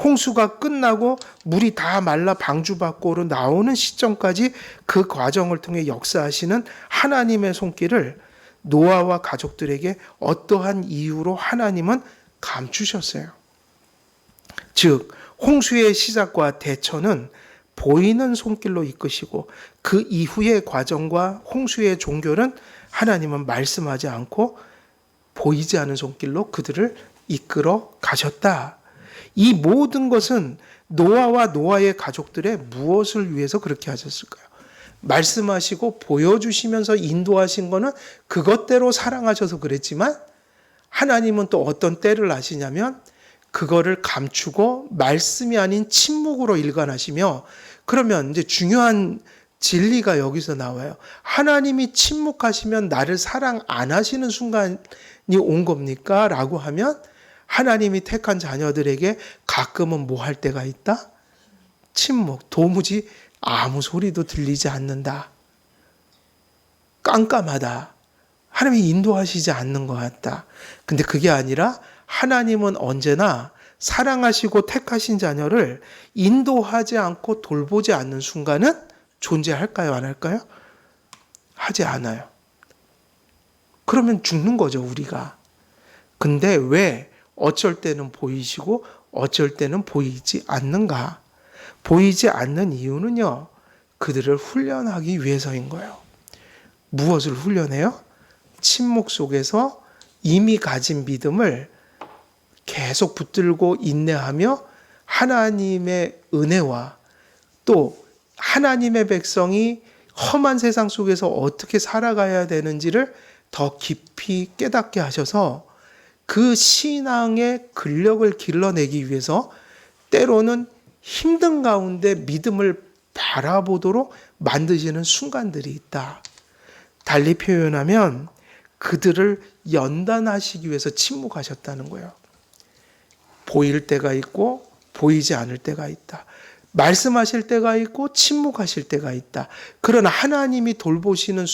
홍수가 끝나고 물이 다 말라 방주 밖으로 나오는 시점까지 그 과정을 통해 역사하시는 하나님의 손길을 노아와 가족들에게 어떠한 이유로 하나님은 감추셨어요. 즉 홍수의 시작과 대처는 보이는 손길로 이끄시고 그 이후의 과정과 홍수의 종교는 하나님은 말씀하지 않고 보이지 않은 손길로 그들을 이끌어 가셨다. 이 모든 것은 노아와 노아의 가족들의 무엇을 위해서 그렇게 하셨을까요? 말씀하시고 보여주시면서 인도하신 거는 그것대로 사랑하셔서 그랬지만 하나님은 또 어떤 때를 아시냐면 그거를 감추고 말씀이 아닌 침묵으로 일관하시며 그러면 이제 중요한 진리가 여기서 나와요. 하나님이 침묵하시면 나를 사랑 안 하시는 순간이 온 겁니까? 라고 하면 하나님이 택한 자녀들에게 가끔은 뭐 할 때가 있다? 침묵. 도무지 아무 소리도 들리지 않는다. 깜깜하다. 하나님이 인도하시지 않는 것 같다. 근데 그게 아니라 하나님은 언제나 사랑하시고 택하신 자녀를 인도하지 않고 돌보지 않는 순간은 존재할까요? 안 할까요? 하지 않아요. 그러면 죽는 거죠, 우리가. 근데 왜 어쩔 때는 보이시고 어쩔 때는 보이지 않는가? 보이지 않는 이유는요, 그들을 훈련하기 위해서인 거예요. 무엇을 훈련해요? 침묵 속에서 이미 가진 믿음을 계속 붙들고 인내하며 하나님의 은혜와 또 하나님의 백성이 험한 세상 속에서 어떻게 살아가야 되는지를 더 깊이 깨닫게 하셔서 그 신앙의 근력을 길러내기 위해서 때로는 힘든 가운데 믿음을 바라보도록 만드시는 순간들이 있다. 달리 표현하면 그들을 연단하시기 위해서 침묵하셨다는 거예요. 보일 때가 있고 보이지 않을 때가 있다. 말씀하실 때가 있고 침묵하실 때가 있다. 그러나 하나님이 돌보시는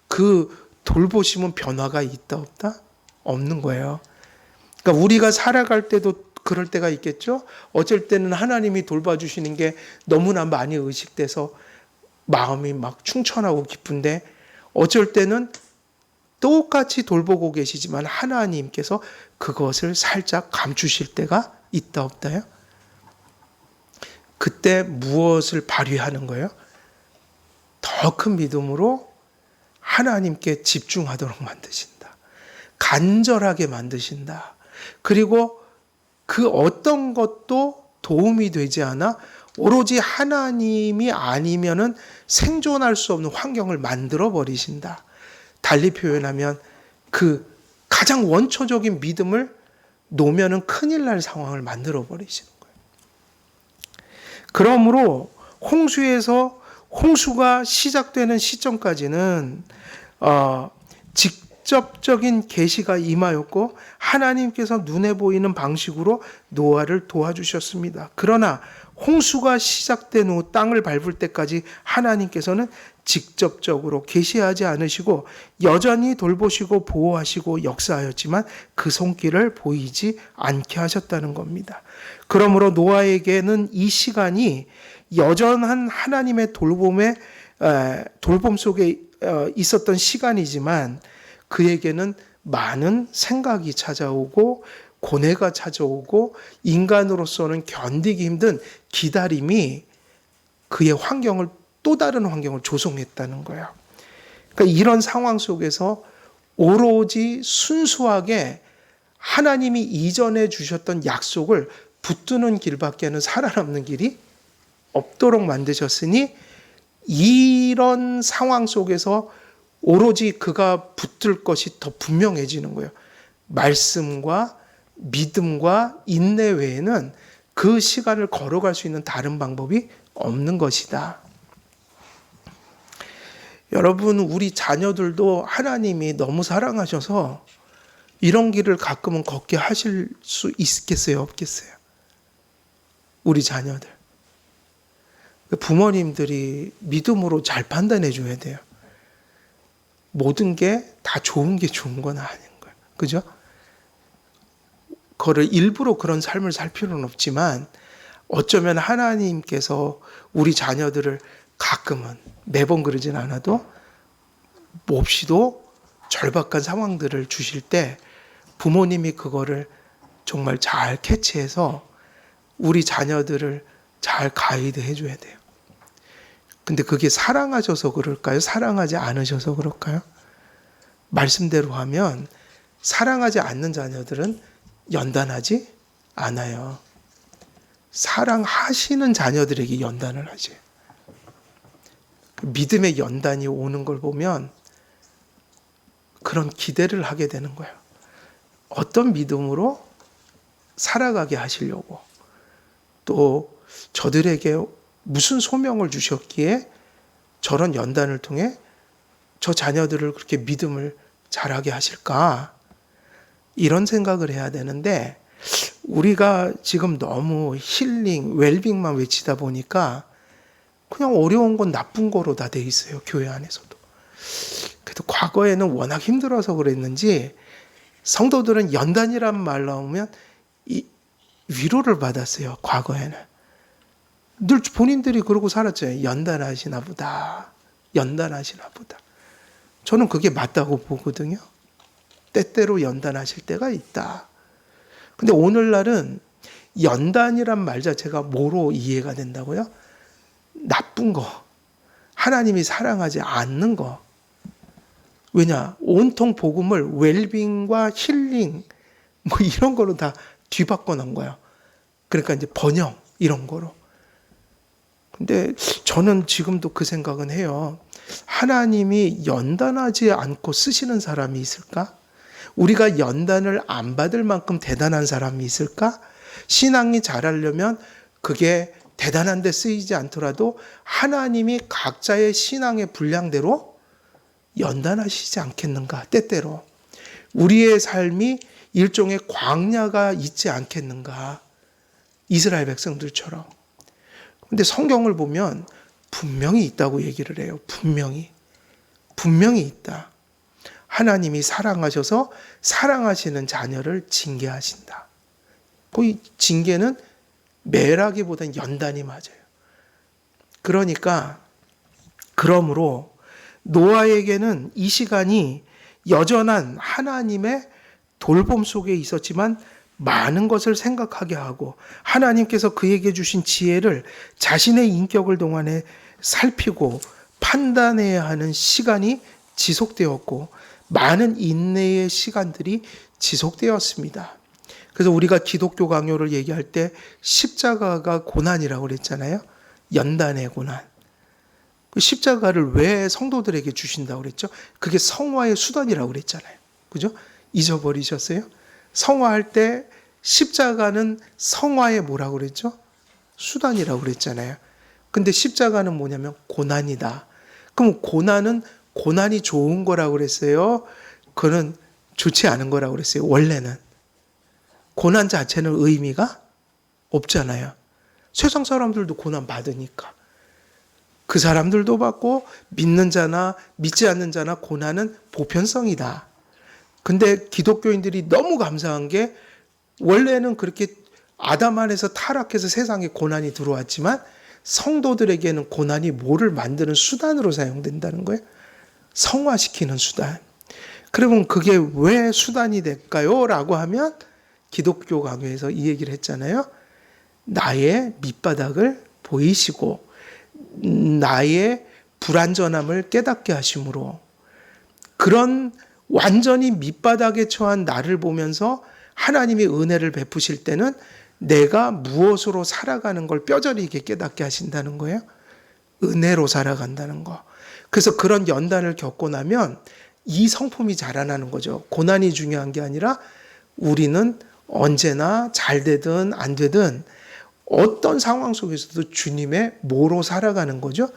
그 돌보심은 변화가 있다 없다? 없는 거예요. 그러니까 우리가 살아갈 때도 그럴 때가 있겠죠. 어쩔 때는 하나님이 돌봐주시는 게 너무나 많이 의식돼서 마음이 막 충천하고 기쁜데 어쩔 때는 똑같이 돌보고 계시지만 하나님께서 그것을 살짝 감추실 때가 있다 없다요? 그때 무엇을 발휘하는 거예요? 더 큰 믿음으로 하나님께 집중하도록 만드신다. 간절하게 만드신다. 그리고 그 어떤 것도 도움이 되지 않아 오로지 하나님이 아니면은 생존할 수 없는 환경을 만들어 버리신다. 달리 표현하면 그 가장 원초적인 믿음을 놓으면은 큰일 날 상황을 만들어 버리시는 거예요. 그러므로 홍수에서 홍수가 시작되는 시점까지는 직접적인 계시가 임하였고 하나님께서 눈에 보이는 방식으로 노아를 도와주셨습니다. 그러나 홍수가 시작된 후 땅을 밟을 때까지 하나님께서는 직접적으로 계시하지 않으시고 여전히 돌보시고 보호하시고 역사하였지만 그 손길을 보이지 않게 하셨다는 겁니다. 그러므로 노아에게는 이 시간이 여전한 하나님의 돌봄 속에 있었던 시간이지만 그에게는 많은 생각이 찾아오고 고뇌가 찾아오고 인간으로서는 견디기 힘든 기다림이 그의 환경을 또 다른 환경을 조성했다는 거예요. 그러니까 이런 상황 속에서 오로지 순수하게 하나님이 이전에 주셨던 약속을 붙드는 길밖에는 살아남는 길이 없도록 만드셨으니 이런 상황 속에서 오로지 그가 붙들 것이 더 분명해지는 거예요. 말씀과 믿음과 인내 외에는 그 시간을 걸어갈 수 있는 다른 방법이 없는 것이다. 여러분, 우리 자녀들도 하나님이 너무 사랑하셔서 이런 길을 가끔은 걷게 하실 수 있겠어요? 없겠어요? 우리 자녀들. 부모님들이 믿음으로 잘 판단해 줘야 돼요. 모든 게 다 좋은 게 좋은 건 아닌 거예요. 그죠? 그거를 일부러 그런 삶을 살 필요는 없지만 어쩌면 하나님께서 우리 자녀들을 가끔은 매번 그러진 않아도 몹시도 절박한 상황들을 주실 때 부모님이 그거를 정말 잘 캐치해서 우리 자녀들을 잘 가이드 해줘야 돼요. 근데 그게 사랑하셔서 그럴까요? 사랑하지 않으셔서 그럴까요? 말씀대로 하면 사랑하지 않는 자녀들은 연단하지 않아요. 사랑하시는 자녀들에게 연단을 하지. 믿음의 연단이 오는 걸 보면 그런 기대를 하게 되는 거예요. 어떤 믿음으로 살아가게 하시려고 또 저들에게 무슨 소명을 주셨기에 저런 연단을 통해 저 자녀들을 그렇게 믿음을 잘하게 하실까? 이런 생각을 해야 되는데 우리가 지금 너무 힐링, 웰빙만 외치다 보니까 그냥 어려운 건 나쁜 거로 다 돼 있어요. 교회 안에서도. 그래도 과거에는 워낙 힘들어서 그랬는지 성도들은 연단이란 말 나오면 이 위로를 받았어요. 과거에는. 늘 본인들이 그러고 살았잖아요. 연단하시나 보다. 연단하시나 보다. 저는 그게 맞다고 보거든요. 때때로 연단하실 때가 있다. 근데 오늘날은 연단이란 말 자체가 뭐로 이해가 된다고요? 나쁜 거. 하나님이 사랑하지 않는 거. 왜냐? 온통 복음을 웰빙과 힐링 뭐 이런 거로 다 뒤바꿔 놓은 거예요. 그러니까 이제 번영 이런 거로. 근데 저는 지금도 그 생각은 해요. 하나님이 연단하지 않고 쓰시는 사람이 있을까? 우리가 연단을 안 받을 만큼 대단한 사람이 있을까? 신앙이 자라려면 그게 대단한 데 쓰이지 않더라도 하나님이 각자의 신앙의 분량대로 연단하시지 않겠는가? 때때로. 우리의 삶이 일종의 광야가 있지 않겠는가? 이스라엘 백성들처럼. 근데 성경을 보면 분명히 있다고 얘기를 해요. 분명히. 분명히 있다. 하나님이 사랑하셔서 사랑하시는 자녀를 징계하신다. 그 징계는 매라기보다는 연단이 맞아요. 그러므로 노아에게는 이 시간이 여전한 하나님의 돌봄 속에 있었지만 많은 것을 생각하게 하고 하나님께서 그에게 주신 지혜를 자신의 인격을 동안에 살피고 판단해야 하는 시간이 지속되었고 많은 인내의 시간들이 지속되었습니다. 그래서 우리가 기독교 강요를 얘기할 때 십자가가 고난이라고 그랬잖아요. 연단의 고난. 그 십자가를 왜 성도들에게 주신다고 그랬죠? 그게 성화의 수단이라고 그랬잖아요. 그죠? 잊어버리셨어요? 성화할 때 십자가는 성화의 뭐라고 그랬죠? 수단이라고 그랬잖아요. 근데 십자가는 뭐냐면 고난이다. 그럼 고난이 좋은 거라고 그랬어요? 그거는 좋지 않은 거라고 그랬어요. 원래는. 고난 자체는 의미가 없잖아요. 세상 사람들도 고난 받으니까. 그 사람들도 받고 믿는 자나 믿지 않는 자나 고난은 보편성이다. 근데 기독교인들이 너무 감사한 게 원래는 그렇게 아담 안에서 타락해서 세상에 고난이 들어왔지만 성도들에게는 고난이 뭐를 만드는 수단으로 사용된다는 거예요. 성화시키는 수단. 그러면 그게 왜 수단이 될까요? 라고 하면 기독교 강요에서 이 얘기를 했잖아요. 나의 밑바닥을 보이시고 나의 불완전함을 깨닫게 하심으로 그런 완전히 밑바닥에 처한 나를 보면서 하나님이 은혜를 베푸실 때는 내가 무엇으로 살아가는 걸 뼈저리게 깨닫게 하신다는 거예요. 은혜로 살아간다는 거. 그래서 그런 연단을 겪고 나면 이 성품이 자라나는 거죠. 고난이 중요한 게 아니라 우리는 언제나 잘 되든 안 되든 어떤 상황 속에서도 주님의 뭐로 살아가는 거죠?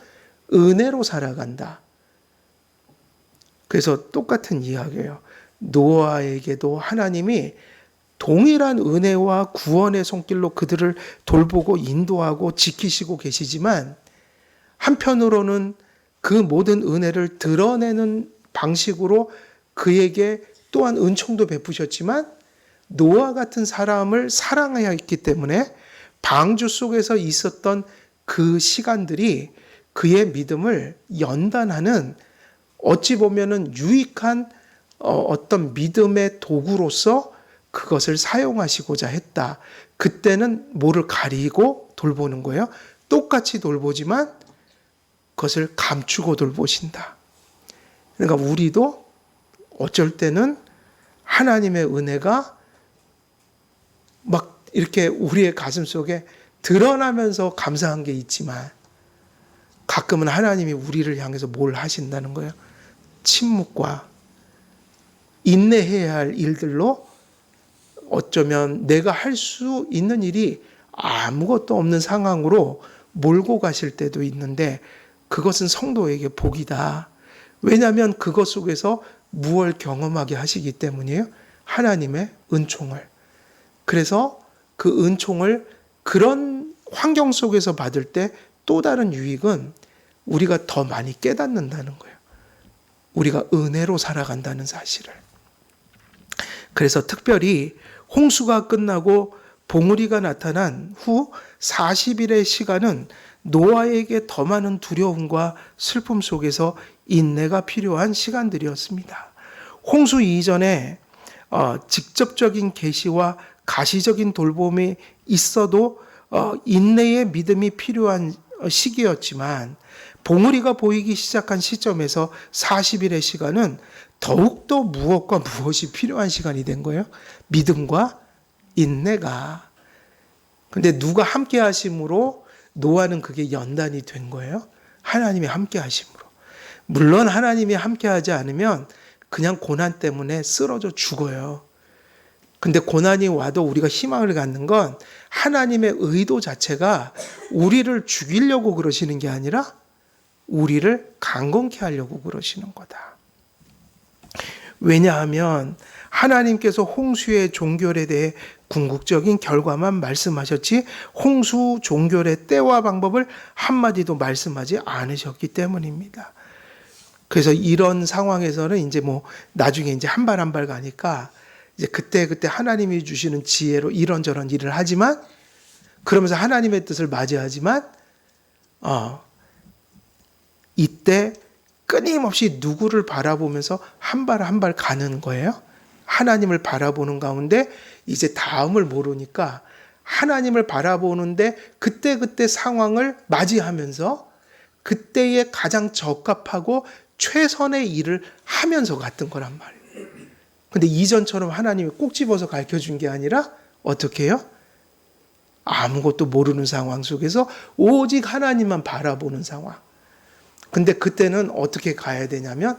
은혜로 살아간다. 그래서 똑같은 이야기예요. 노아에게도 하나님이 동일한 은혜와 구원의 손길로 그들을 돌보고 인도하고 지키시고 계시지만 한편으로는 그 모든 은혜를 드러내는 방식으로 그에게 또한 은총도 베푸셨지만 노아 같은 사람을 사랑해야 했기 때문에 방주 속에서 있었던 그 시간들이 그의 믿음을 연단하는 어찌 보면은 유익한 어떤 믿음의 도구로서 그것을 사용하시고자 했다. 그때는 뭐를 가리고 돌보는 거예요? 똑같이 돌보지만 그것을 감추고 돌보신다. 그러니까 우리도 어쩔 때는 하나님의 은혜가 막 이렇게 우리의 가슴 속에 드러나면서 감사한 게 있지만 가끔은 하나님이 우리를 향해서 뭘 하신다는 거예요. 침묵과 인내해야 할 일들로 어쩌면 내가 할 수 있는 일이 아무것도 없는 상황으로 몰고 가실 때도 있는데 그것은 성도에게 복이다. 왜냐하면 그것 속에서 무엇을 경험하게 하시기 때문이에요. 하나님의 은총을. 그래서 그 은총을 그런 환경 속에서 받을 때 또 다른 유익은 우리가 더 많이 깨닫는다는 거예요. 우리가 은혜로 살아간다는 사실을. 그래서 특별히 홍수가 끝나고 봉우리가 나타난 후 40일의 시간은 노아에게 더 많은 두려움과 슬픔 속에서 인내가 필요한 시간들이었습니다. 홍수 이전에 직접적인 계시와 가시적인 돌봄이 있어도 인내의 믿음이 필요한 시기였지만 봉우리가 보이기 시작한 시점에서 40일의 시간은 더욱더 무엇과 무엇이 필요한 시간이 된 거예요? 믿음과 인내가. 근데 누가 함께 하심으로 노아는 그게 연단이 된 거예요? 하나님이 함께 하심으로. 물론 하나님이 함께 하지 않으면 그냥 고난 때문에 쓰러져 죽어요. 근데 고난이 와도 우리가 희망을 갖는 건 하나님의 의도 자체가 우리를 죽이려고 그러시는 게 아니라 우리를 강건케 하려고 그러시는 거다. 왜냐하면 하나님께서 홍수의 종결에 대해 궁극적인 결과만 말씀하셨지 홍수 종결의 때와 방법을 한마디도 말씀하지 않으셨기 때문입니다. 그래서 이런 상황에서는 이제 나중에 이제 한 발 한 발 가니까 이제 그때 하나님이 주시는 지혜로 이런저런 일을 하지만 그러면서 하나님의 뜻을 맞이하지만 이때 끊임없이 누구를 바라보면서 한 발 한 발 가는 거예요. 하나님을 바라보는 가운데 이제 다음을 모르니까 하나님을 바라보는데 그때 상황을 맞이하면서 그때에 가장 적합하고 최선의 일을 하면서 갔던 거란 말이에요. 근데 이전처럼 하나님이 꼭 집어서 가르쳐준 게 아니라 어떻게 해요? 아무것도 모르는 상황 속에서 오직 하나님만 바라보는 상황. 근데 그때는 어떻게 가야 되냐면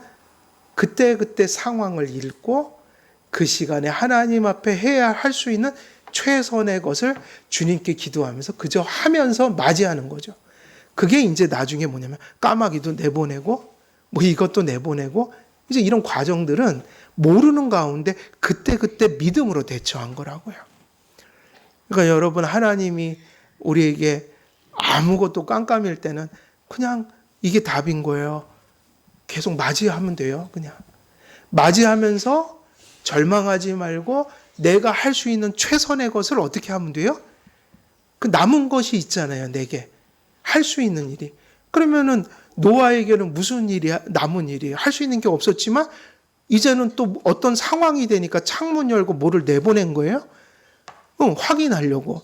그때 상황을 읽고 그 시간에 하나님 앞에 해야 할 수 있는 최선의 것을 주님께 기도하면서 그저 하면서 맞이하는 거죠. 그게 이제 나중에 뭐냐면 까마귀도 내보내고 뭐 이것도 내보내고 이제 이런 과정들은 모르는 가운데 그때그때 믿음으로 대처한 거라고요. 그러니까 여러분, 하나님이 우리에게 아무것도 깜깜일 때는 그냥 이게 답인 거예요. 계속 맞이하면 돼요. 그냥 맞이하면서 절망하지 말고 내가 할 수 있는 최선의 것을 어떻게 하면 돼요? 그 남은 것이 있잖아요. 내게 할 수 있는 일이. 그러면은 노아에게는 무슨 일이 남은 일이에요? 할 수 있는 게 없었지만 이제는 또 어떤 상황이 되니까 창문 열고 뭐를 내보낸 거예요? 확인하려고.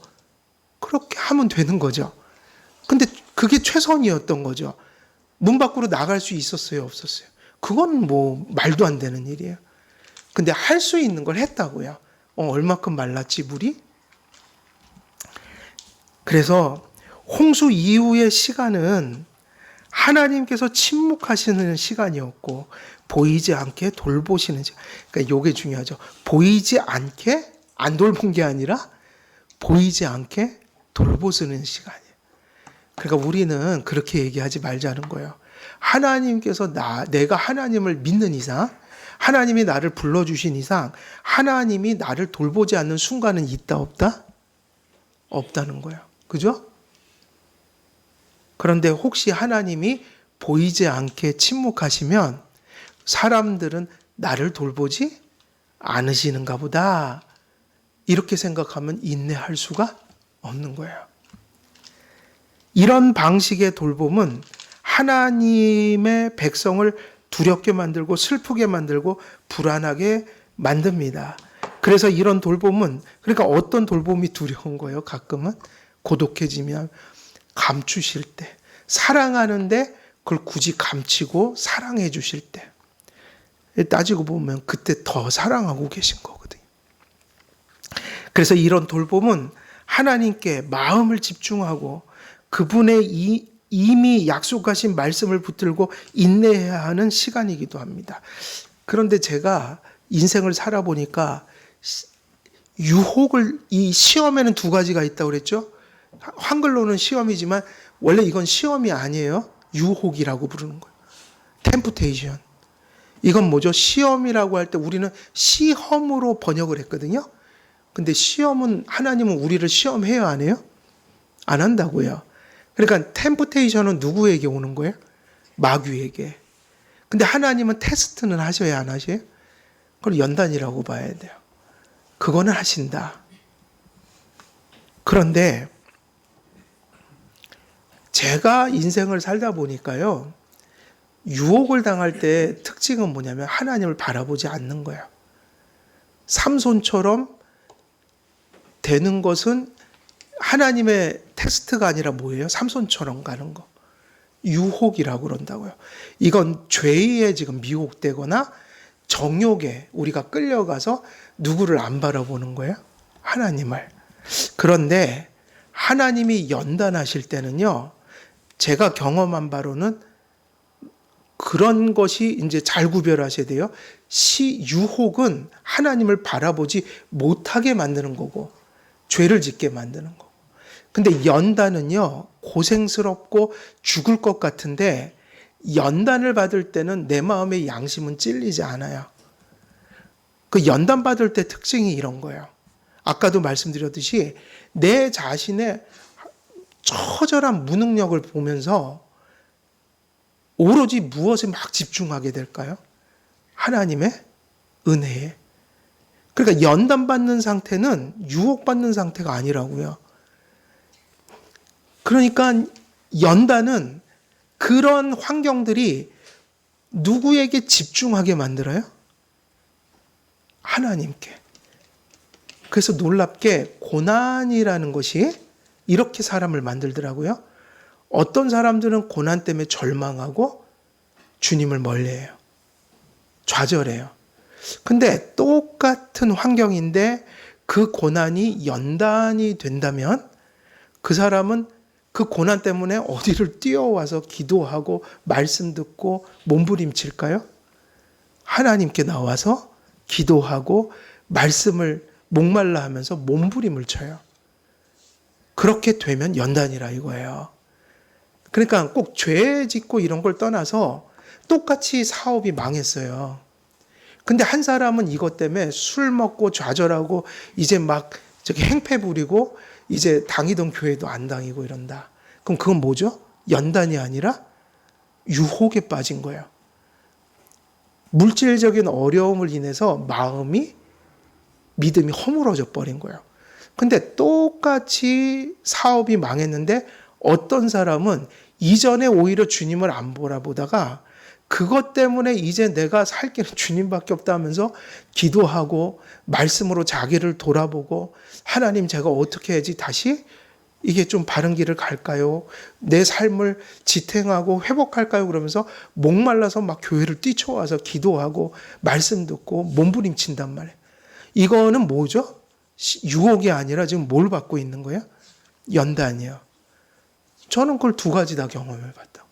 그렇게 하면 되는 거죠. 근데 그게 최선이었던 거죠. 문 밖으로 나갈 수 있었어요? 없었어요? 그건 뭐 말도 안 되는 일이에요. 근데 할 수 있는 걸 했다고요. 얼마큼 말랐지 물이? 그래서 홍수 이후의 시간은 하나님께서 침묵하시는 시간이었고 보이지 않게 돌보시는 시간. 그러니까 이게 중요하죠. 보이지 않게 안 돌본 게 아니라 보이지 않게 돌보시는 시간이에요. 그러니까 우리는 그렇게 얘기하지 말자는 거예요. 하나님께서 내가 하나님을 믿는 이상, 하나님이 나를 불러주신 이상 하나님이 나를 돌보지 않는 순간은 있다 없다? 없다는 거예요. 그죠? 그런데 혹시 하나님이 보이지 않게 침묵하시면 사람들은 나를 돌보지 않으시는가 보다 이렇게 생각하면 인내할 수가 없는 거예요. 이런 방식의 돌봄은 하나님의 백성을 두렵게 만들고 슬프게 만들고 불안하게 만듭니다. 그래서 이런 돌봄은, 그러니까 어떤 돌봄이 두려운 거예요? 가끔은 고독해지면 감추실 때, 사랑하는데 그걸 굳이 감추고 사랑해 주실 때, 따지고 보면 그때 더 사랑하고 계신 거거든요. 그래서 이런 돌봄은 하나님께 마음을 집중하고 그분의 이미 약속하신 말씀을 붙들고 인내해야 하는 시간이기도 합니다. 그런데 제가 인생을 살아보니까 유혹을, 이 시험에는 두 가지가 있다고 그랬죠. 한글로는 시험이지만 원래 이건 시험이 아니에요. 유혹이라고 부르는 거예요. 템프테이션. 이건 뭐죠? 시험이라고 할 때 우리는 시험으로 번역을 했거든요. 근데 시험은, 하나님은 우리를 시험해요, 안 해요? 안 한다고요. 그러니까 템프테이션은 누구에게 오는 거예요? 마귀에게. 근데 하나님은 테스트는 하셔야 안 하셔요? 그걸 연단이라고 봐야 돼요. 그거는 하신다. 그런데 제가 인생을 살다 보니까요, 유혹을 당할 때 특징은 뭐냐면 하나님을 바라보지 않는 거예요. 삼손처럼 되는 것은 하나님의 테스트가 아니라 뭐예요? 삼손처럼 가는 거. 유혹이라고 그런다고요. 이건 죄에 지금 미혹되거나 정욕에 우리가 끌려가서 누구를 안 바라보는 거예요? 하나님을. 그런데 하나님이 연단하실 때는요, 제가 경험한 바로는 그런 것이 이제 잘 구별하셔야 돼요. 유혹은 하나님을 바라보지 못하게 만드는 거고, 죄를 짓게 만드는 거고. 근데 연단은요, 고생스럽고 죽을 것 같은데, 연단을 받을 때는 내 마음의 양심은 찔리지 않아요. 그 연단 받을 때 특징이 이런 거예요. 아까도 말씀드렸듯이 내 자신의 처절한 무능력을 보면서 오로지 무엇에 막 집중하게 될까요? 하나님의 은혜에. 그러니까 연단받는 상태는 유혹받는 상태가 아니라고요. 그러니까 연단은 그런 환경들이 누구에게 집중하게 만들어요? 하나님께. 그래서 놀랍게 고난이라는 것이 이렇게 사람을 만들더라고요. 어떤 사람들은 고난 때문에 절망하고 주님을 멀리해요. 좌절해요. 근데 똑같은 환경인데 그 고난이 연단이 된다면 그 사람은 그 고난 때문에 어디를 뛰어와서 기도하고 말씀 듣고 몸부림칠까요? 하나님께 나와서 기도하고 말씀을 목말라 하면서 몸부림을 쳐요. 그렇게 되면 연단이라 이거예요. 그러니까 꼭 죄 짓고 이런 걸 떠나서 똑같이 사업이 망했어요. 근데 한 사람은 이것 때문에 술 먹고 좌절하고 이제 막 저기 행패 부리고 이제 다니던 교회도 안 다니고 이런다. 그럼 그건 뭐죠? 연단이 아니라 유혹에 빠진 거예요. 물질적인 어려움을 인해서 믿음이 허물어져 버린 거예요. 근데 똑같이 사업이 망했는데 어떤 사람은 이전에 오히려 주님을 안 바라보다가 그것 때문에 이제 내가 살 길은 주님밖에 없다 하면서 기도하고 말씀으로 자기를 돌아보고 하나님 제가 어떻게 해야지 다시 이게 좀 바른 길을 갈까요? 내 삶을 지탱하고 회복할까요? 그러면서 목말라서 막 교회를 뛰쳐와서 기도하고 말씀 듣고 몸부림친단 말이에요. 이거는 뭐죠? 유혹이 아니라 지금 뭘 받고 있는 거예요? 연단이에요. 저는 그걸 두 가지 다 경험해 봤다.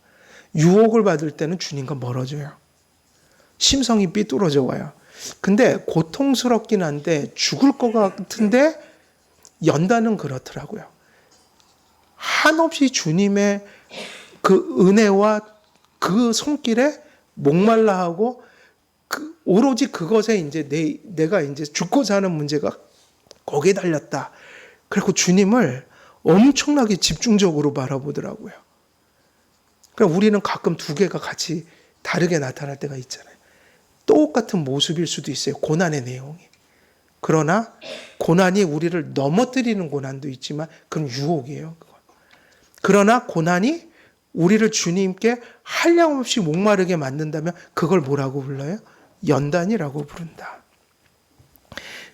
유혹을 받을 때는 주님과 멀어져요. 심성이 삐뚤어져 와요. 근데 고통스럽긴 한데 죽을 것 같은데 연단은 그렇더라고요. 한없이 주님의 그 은혜와 그 손길에 목말라 하고 오로지 그것에 이제 내가 이제 죽고 사는 문제가 거기에 달렸다. 그리고 주님을 엄청나게 집중적으로 바라보더라고요. 그러니까 우리는 가끔 두 개가 같이 다르게 나타날 때가 있잖아요. 똑같은 모습일 수도 있어요. 고난의 내용이. 그러나 고난이 우리를 넘어뜨리는 고난도 있지만 그건 유혹이에요. 그건. 그러나 고난이 우리를 주님께 한량없이 목마르게 만든다면 그걸 뭐라고 불러요? 연단이라고 부른다.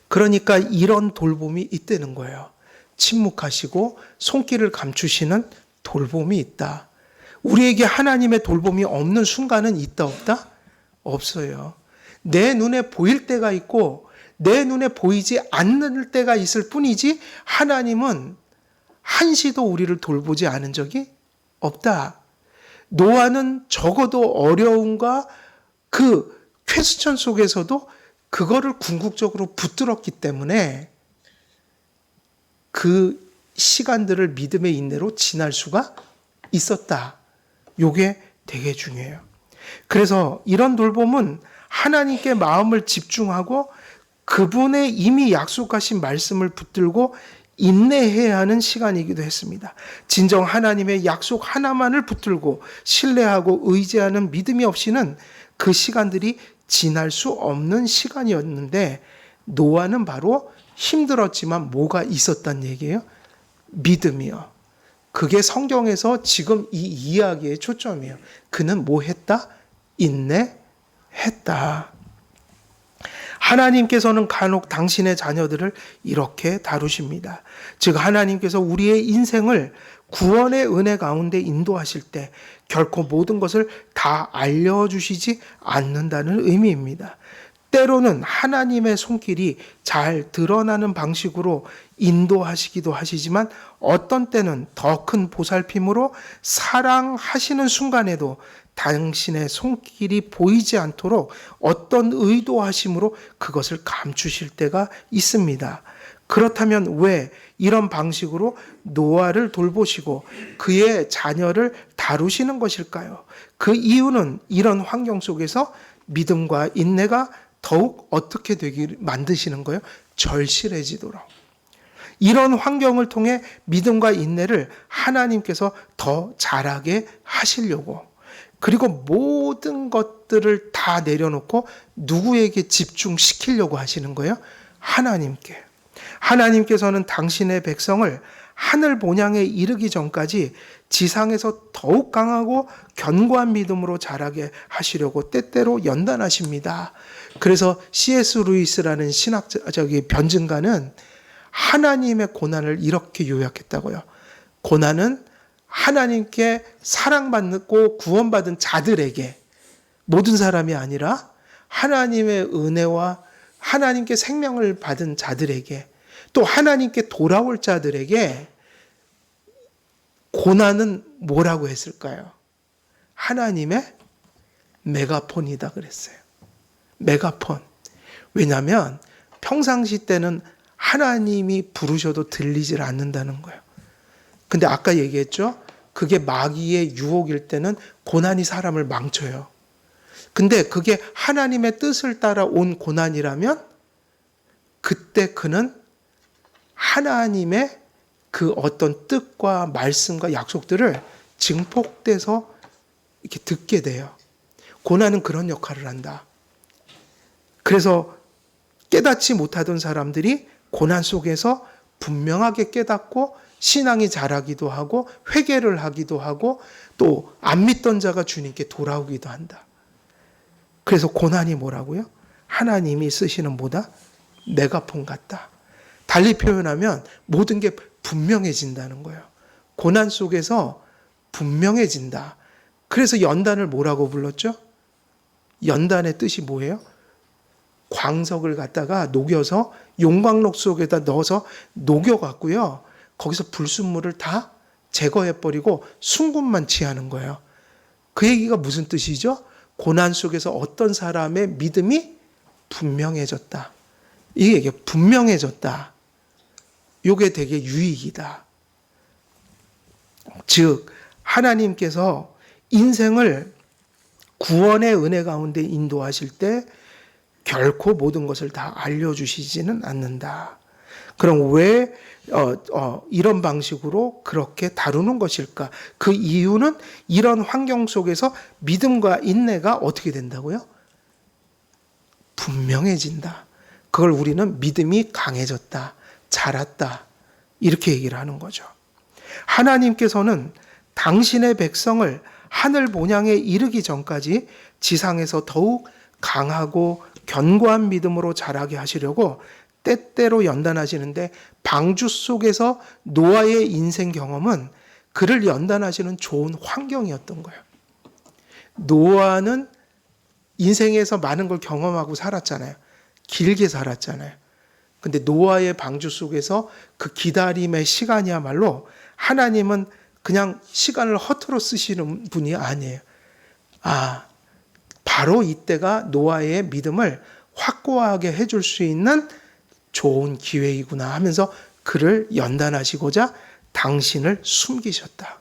그러니까 이런 돌봄이 있다는 거예요. 침묵하시고 손길을 감추시는 돌봄이 있다. 우리에게 하나님의 돌봄이 없는 순간은 있다 없다? 없어요. 내 눈에 보일 때가 있고 내 눈에 보이지 않는 때가 있을 뿐이지 하나님은 한시도 우리를 돌보지 않은 적이 없다. 노아는 적어도 어려움과 그 퀘스천 속에서도 그거를 궁극적으로 붙들었기 때문에 그 시간들을 믿음의 인내로 지날 수가 있었다. 요게 되게 중요해요. 그래서 이런 돌봄은 하나님께 마음을 집중하고 그분의 이미 약속하신 말씀을 붙들고 인내해야 하는 시간이기도 했습니다. 진정 하나님의 약속 하나만을 붙들고 신뢰하고 의지하는 믿음이 없이는 그 시간들이 지날 수 없는 시간이었는데 노아는 바로 힘들었지만 뭐가 있었단 얘기예요? 믿음이요. 그게 성경에서 지금 이 이야기의 초점이에요. 그는 뭐 했다? 인내했다. 하나님께서는 간혹 당신의 자녀들을 이렇게 다루십니다. 즉 하나님께서 우리의 인생을 구원의 은혜 가운데 인도하실 때 결코 모든 것을 다 알려주시지 않는다는 의미입니다. 때로는 하나님의 손길이 잘 드러나는 방식으로 인도하시기도 하시지만 어떤 때는 더 큰 보살핌으로 사랑하시는 순간에도 당신의 손길이 보이지 않도록 어떤 의도하심으로 그것을 감추실 때가 있습니다. 그렇다면 왜 이런 방식으로 노아를 돌보시고 그의 자녀를 다루시는 것일까요? 그 이유는 이런 환경 속에서 믿음과 인내가 더욱 어떻게 되길 만드시는 거예요? 절실해지도록. 이런 환경을 통해 믿음과 인내를 하나님께서 더 잘하게 하시려고 그리고 모든 것들을 다 내려놓고 누구에게 집중시키려고 하시는 거예요? 하나님께. 하나님께서는 당신의 백성을 하늘 본향에 이르기 전까지 지상에서 더욱 강하고 견고한 믿음으로 자라게 하시려고 때때로 연단하십니다. 그래서 C.S. 루이스라는 변증가는 하나님의 고난을 이렇게 요약했다고요. 고난은 하나님께 사랑받고 구원받은 자들에게 모든 사람이 아니라 하나님의 은혜와 하나님께 생명을 받은 자들에게 또 하나님께 돌아올 자들에게 고난은 뭐라고 했을까요? 하나님의 메가폰이다 그랬어요. 메가폰. 왜냐하면 평상시 때는 하나님이 부르셔도 들리질 않는다는 거예요. 근데 아까 얘기했죠? 그게 마귀의 유혹일 때는 고난이 사람을 망쳐요. 근데 그게 하나님의 뜻을 따라 온 고난이라면 그때 그는 하나님의 그 어떤 뜻과 말씀과 약속들을 증폭돼서 이렇게 듣게 돼요. 고난은 그런 역할을 한다. 그래서 깨닫지 못하던 사람들이 고난 속에서 분명하게 깨닫고 신앙이 자라기도 하고 회개를 하기도 하고 또 안 믿던 자가 주님께 돌아오기도 한다. 그래서 고난이 뭐라고요? 하나님이 쓰시는 뭐다? 메가폰 같다. 달리 표현하면 모든 게 분명해진다는 거예요. 고난 속에서 분명해진다. 그래서 연단을 뭐라고 불렀죠? 연단의 뜻이 뭐예요? 광석을 갖다가 녹여서 용광록 속에다 넣어서 녹여갖고요. 거기서 불순물을 다 제거해버리고 순금만 취하는 거예요. 그 얘기가 무슨 뜻이죠? 고난 속에서 어떤 사람의 믿음이 분명해졌다. 이게 분명해졌다. 이게 되게 유익이다. 즉 하나님께서 인생을 구원의 은혜 가운데 인도하실 때 결코 모든 것을 다 알려주시지는 않는다. 그럼 왜 이런 방식으로 그렇게 다루는 것일까? 그 이유는 이런 환경 속에서 믿음과 인내가 어떻게 된다고요? 분명해진다. 그걸 우리는 믿음이 강해졌다, 자랐다, 이렇게 얘기를 하는 거죠. 하나님께서는 당신의 백성을 하늘 본향에 이르기 전까지 지상에서 더욱 강하고 견고한 믿음으로 자라게 하시려고 때때로 연단하시는데 방주 속에서 노아의 인생 경험은 그를 연단하시는 좋은 환경이었던 거예요. 노아는 인생에서 많은 걸 경험하고 살았잖아요. 길게 살았잖아요. 근데 노아의 방주 속에서 그 기다림의 시간이야말로 하나님은 그냥 시간을 허투루 쓰시는 분이 아니에요. 바로 이때가 노아의 믿음을 확고하게 해줄 수 있는 좋은 기회이구나 하면서 그를 연단하시고자 당신을 숨기셨다.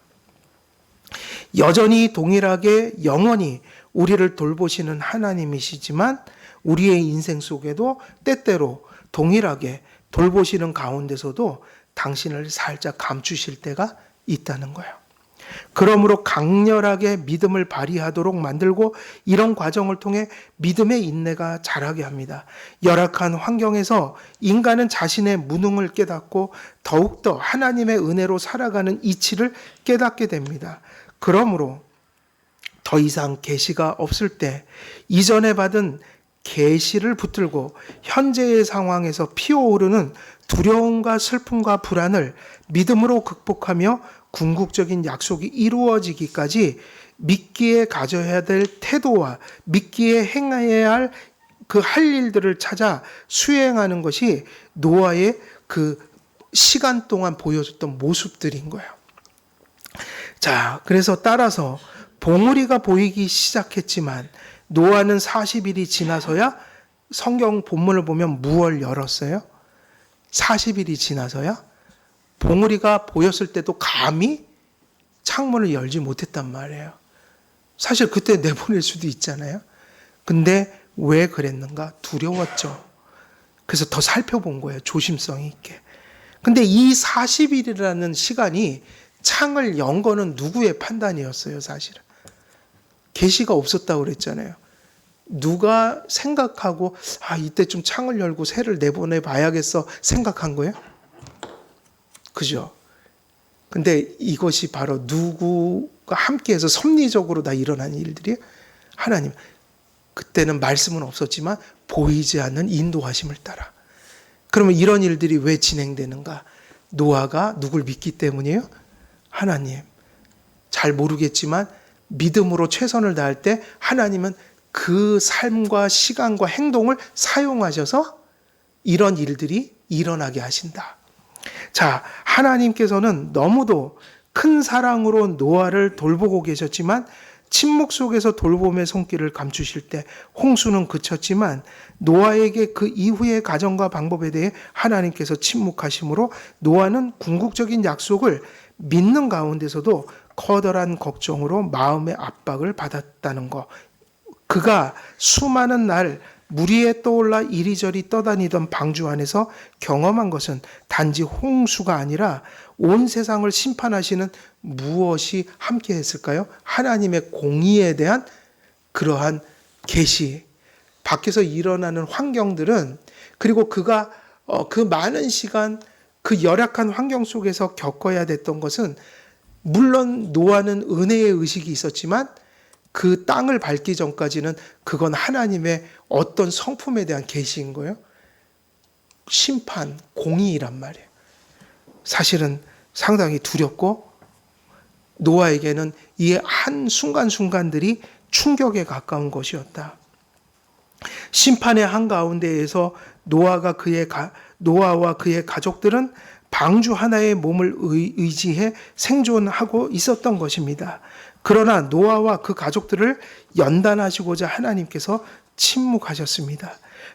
여전히 동일하게 영원히 우리를 돌보시는 하나님이시지만 우리의 인생 속에도 때때로 동일하게 돌보시는 가운데서도 당신을 살짝 감추실 때가 있다는 거예요. 그러므로 강렬하게 믿음을 발휘하도록 만들고 이런 과정을 통해 믿음의 인내가 자라게 합니다. 열악한 환경에서 인간은 자신의 무능을 깨닫고 더욱더 하나님의 은혜로 살아가는 이치를 깨닫게 됩니다. 그러므로 더 이상 계시가 없을 때 이전에 받은 계시를 붙들고 현재의 상황에서 피어오르는 두려움과 슬픔과 불안을 믿음으로 극복하며 궁극적인 약속이 이루어지기까지 믿기에 가져야 될 태도와 믿기에 행해야 할 그 할 일들을 찾아 수행하는 것이 노아의 그 시간 동안 보여줬던 모습들인 거예요. 자, 그래서 따라서 봉우리가 보이기 시작했지만 노아는 40일이 지나서야 성경 본문을 보면 무얼 열었어요? 40일이 지나서야 봉우리가 보였을 때도 감히 창문을 열지 못했단 말이에요. 사실 그때 내보낼 수도 있잖아요. 근데 왜 그랬는가? 두려웠죠. 그래서 더 살펴본 거예요. 조심성 있게. 근데 이 40일이라는 시간이 창을 연 거는 누구의 판단이었어요, 사실은. 계시가 없었다고 그랬잖아요. 누가 생각하고 이때쯤 창을 열고 새를 내보내 봐야겠어 생각한 거예요? 그죠? 근데 이것이 바로 누구가 함께해서 섭리적으로 다 일어난 일들이에요? 하나님. 그때는 말씀은 없었지만 보이지 않는 인도하심을 따라. 그러면 이런 일들이 왜 진행되는가? 노아가 누굴 믿기 때문이에요? 하나님. 잘 모르겠지만 믿음으로 최선을 다할 때 하나님은 그 삶과 시간과 행동을 사용하셔서 이런 일들이 일어나게 하신다. 자, 하나님께서는 너무도 큰 사랑으로 노아를 돌보고 계셨지만 침묵 속에서 돌봄의 손길을 감추실 때 홍수는 그쳤지만 노아에게 그 이후의 가정과 방법에 대해 하나님께서 침묵하심으로 노아는 궁극적인 약속을 믿는 가운데서도 커다란 걱정으로 마음의 압박을 받았다는 거. 그가 수많은 날 무리에 떠올라 이리저리 떠다니던 방주 안에서 경험한 것은 단지 홍수가 아니라 온 세상을 심판하시는 무엇이 함께 했을까요? 하나님의 공의에 대한 그러한 계시. 밖에서 일어나는 환경들은, 그리고 그가 그 많은 시간 그 열악한 환경 속에서 겪어야 됐던 것은, 물론 노아는 은혜의 의식이 있었지만 그 땅을 밟기 전까지는 그건 하나님의 어떤 성품에 대한 계시인 거예요. 심판, 공의란 말이에요. 사실은 상당히 두렵고 노아에게는 이 한 순간순간들이 충격에 가까운 것이었다. 심판의 한가운데에서 노아와 그의 가족들은 방주 하나의 몸을 의지해 생존하고 있었던 것입니다. 그러나 노아와 그 가족들을 연단하시고자 하나님께서 침묵하셨습니다.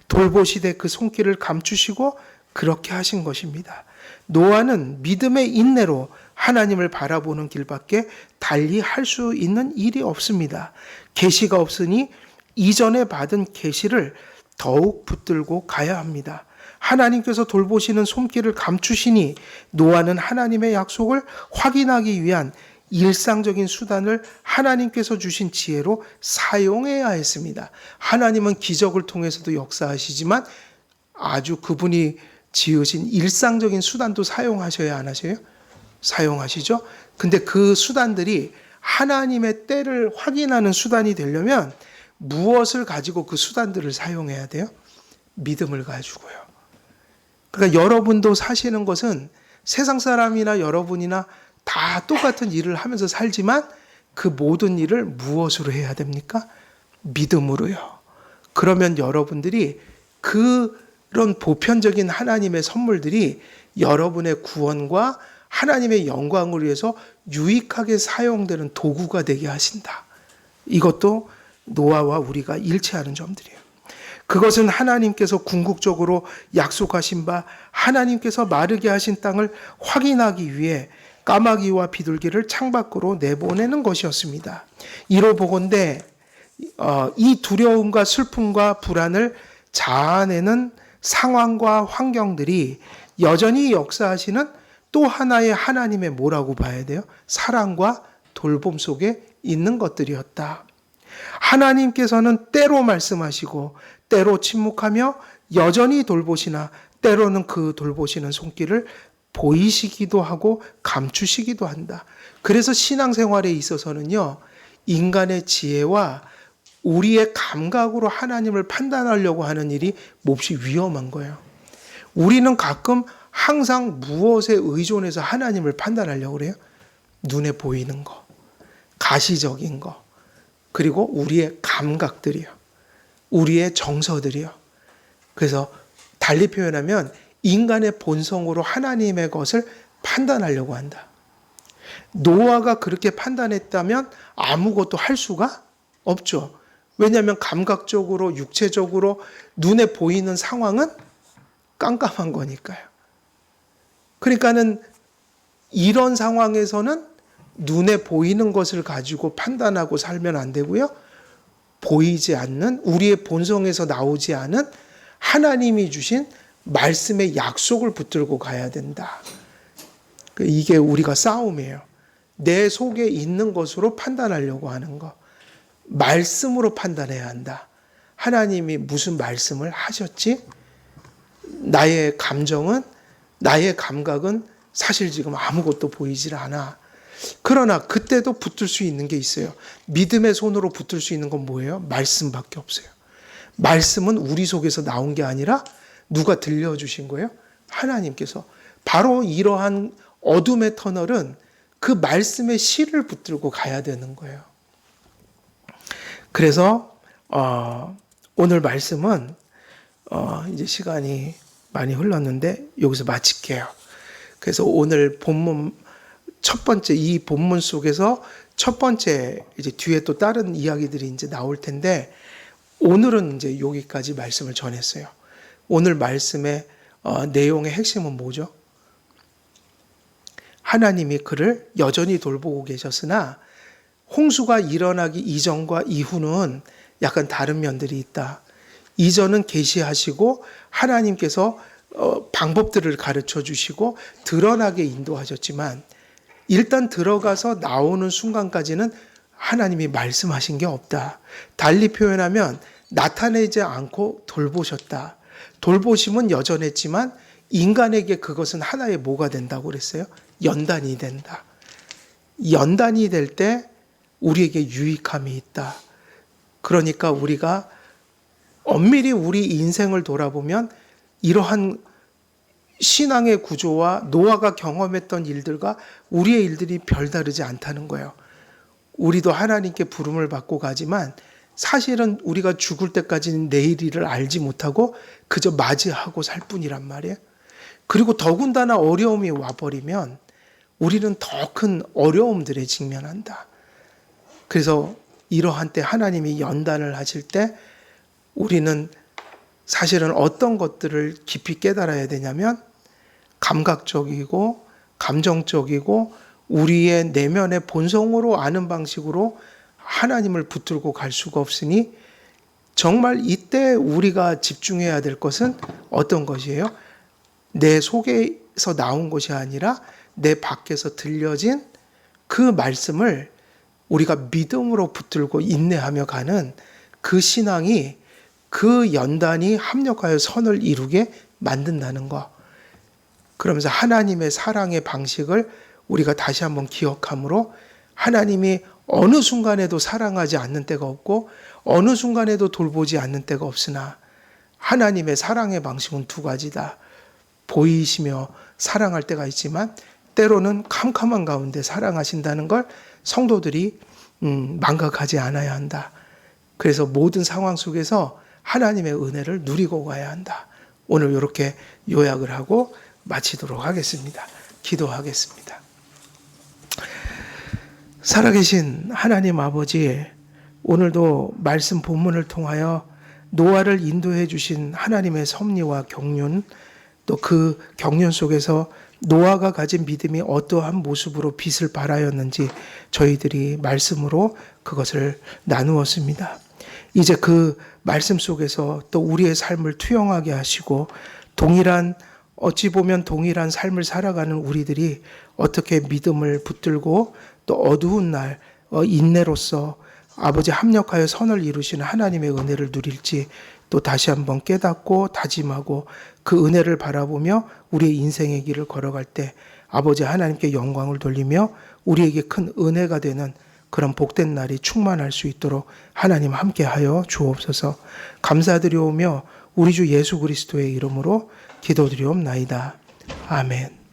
돌보시되 그 손길을 감추시고 그렇게 하신 것입니다. 노아는 믿음의 인내로 하나님을 바라보는 길밖에 달리 할 수 있는 일이 없습니다. 계시가 없으니 이전에 받은 계시를 더욱 붙들고 가야 합니다. 하나님께서 돌보시는 손길을 감추시니 노아는 하나님의 약속을 확인하기 위한 일상적인 수단을 하나님께서 주신 지혜로 사용해야 했습니다. 하나님은 기적을 통해서도 역사하시지만 아주 그분이 지으신 일상적인 수단도 사용하셔야 안 하세요? 사용하시죠? 근데 그 수단들이 하나님의 때를 확인하는 수단이 되려면 무엇을 가지고 그 수단들을 사용해야 돼요? 믿음을 가지고요. 그러니까 여러분도 사시는 것은 세상 사람이나 여러분이나 다 똑같은 일을 하면서 살지만 그 모든 일을 무엇으로 해야 됩니까? 믿음으로요. 그러면 여러분들이 그런 보편적인 하나님의 선물들이 여러분의 구원과 하나님의 영광을 위해서 유익하게 사용되는 도구가 되게 하신다. 이것도 노아와 우리가 일치하는 점들이에요. 그것은 하나님께서 궁극적으로 약속하신 바 하나님께서 마르게 하신 땅을 확인하기 위해 까마귀와 비둘기를 창밖으로 내보내는 것이었습니다. 이로 보건대 이 두려움과 슬픔과 불안을 자아내는 상황과 환경들이 여전히 역사하시는 또 하나의 하나님의 뭐라고 봐야 돼요? 사랑과 돌봄 속에 있는 것들이었다. 하나님께서는 때로 말씀하시고 때로 침묵하며 여전히 돌보시나 때로는 그 돌보시는 손길을 보이시기도 하고 감추시기도 한다. 그래서 신앙생활에 있어서는요, 인간의 지혜와 우리의 감각으로 하나님을 판단하려고 하는 일이 몹시 위험한 거예요. 우리는 가끔 항상 무엇에 의존해서 하나님을 판단하려고 그래요? 눈에 보이는 거, 가시적인 거, 그리고 우리의 감각들이요. 우리의 정서들이요. 그래서 달리 표현하면 인간의 본성으로 하나님의 것을 판단하려고 한다. 노아가 그렇게 판단했다면 아무것도 할 수가 없죠. 왜냐하면 감각적으로, 육체적으로 눈에 보이는 상황은 깜깜한 거니까요. 그러니까는 이런 상황에서는 눈에 보이는 것을 가지고 판단하고 살면 안 되고요. 보이지 않는, 우리의 본성에서 나오지 않은 하나님이 주신 말씀의 약속을 붙들고 가야 된다. 이게 우리가 싸움이에요. 내 속에 있는 것으로 판단하려고 하는 거. 말씀으로 판단해야 한다. 하나님이 무슨 말씀을 하셨지? 나의 감정은, 나의 감각은 사실 지금 아무것도 보이질 않아. 그러나 그때도 붙들 수 있는 게 있어요. 믿음의 손으로 붙들 수 있는 건 뭐예요? 말씀밖에 없어요. 말씀은 우리 속에서 나온 게 아니라 누가 들려주신 거예요? 하나님께서. 바로 이러한 어둠의 터널은 그 말씀의 실을 붙들고 가야 되는 거예요. 그래서 오늘 말씀은 이제 시간이 많이 흘렀는데 여기서 마칠게요. 그래서 오늘 본문 첫 번째, 이 본문 속에서 첫 번째, 이제 뒤에 또 다른 이야기들이 이제 나올 텐데 오늘은 이제 여기까지 말씀을 전했어요. 오늘 말씀의 내용의 핵심은 뭐죠? 하나님이 그를 여전히 돌보고 계셨으나 홍수가 일어나기 이전과 이후는 약간 다른 면들이 있다. 이전은 계시하시고 하나님께서 방법들을 가르쳐 주시고 드러나게 인도하셨지만 일단 들어가서 나오는 순간까지는 하나님이 말씀하신 게 없다. 달리 표현하면 나타내지 않고 돌보셨다. 돌보심은 여전했지만 인간에게 그것은 하나의 뭐가 된다고 그랬어요? 연단이 된다. 연단이 될 때 우리에게 유익함이 있다. 그러니까 우리가 엄밀히 우리 인생을 돌아보면 이러한 신앙의 구조와 노아가 경험했던 일들과 우리의 일들이 별다르지 않다는 거예요. 우리도 하나님께 부름을 받고 가지만 사실은 우리가 죽을 때까지는 내일 일을 알지 못하고 그저 맞이하고 살 뿐이란 말이에요. 그리고 더군다나 어려움이 와버리면 우리는 더 큰 어려움들에 직면한다. 그래서 이러한 때 하나님이 연단을 하실 때 우리는 사실은 어떤 것들을 깊이 깨달아야 되냐면 감각적이고 감정적이고 우리의 내면의 본성으로 아는 방식으로 하나님을 붙들고 갈 수가 없으니 정말 이때 우리가 집중해야 될 것은 어떤 것이에요? 내 속에서 나온 것이 아니라 내 밖에서 들려진 그 말씀을 우리가 믿음으로 붙들고 인내하며 가는 그 신앙이 그 연단이 합력하여 선을 이루게 만든다는 것. 그러면서 하나님의 사랑의 방식을 우리가 다시 한번 기억함으로 하나님이 어느 순간에도 사랑하지 않는 때가 없고 어느 순간에도 돌보지 않는 때가 없으나 하나님의 사랑의 방식은 두 가지다. 보이시며 사랑할 때가 있지만 때로는 캄캄한 가운데 사랑하신다는 걸 성도들이 망각하지 않아야 한다. 그래서 모든 상황 속에서 하나님의 은혜를 누리고 가야 한다. 오늘 이렇게 요약을 하고 마치도록 하겠습니다. 기도하겠습니다. 살아계신 하나님 아버지, 오늘도 말씀 본문을 통하여 노아를 인도해 주신 하나님의 섭리와 경륜, 또 그 경륜 속에서 노아가 가진 믿음이 어떠한 모습으로 빛을 발하였는지 저희들이 말씀으로 그것을 나누었습니다. 이제 그 말씀 속에서 또 우리의 삶을 투영하게 하시고 어찌 보면 동일한 삶을 살아가는 우리들이 어떻게 믿음을 붙들고 또 어두운 날 인내로서 아버지 합력하여 선을 이루시는 하나님의 은혜를 누릴지 또 다시 한번 깨닫고 다짐하고 그 은혜를 바라보며 우리의 인생의 길을 걸어갈 때 아버지 하나님께 영광을 돌리며 우리에게 큰 은혜가 되는 그런 복된 날이 충만할 수 있도록 하나님 함께하여 주옵소서. 감사드리오며 우리 주 예수 그리스도의 이름으로 기도드리옵나이다. 아멘.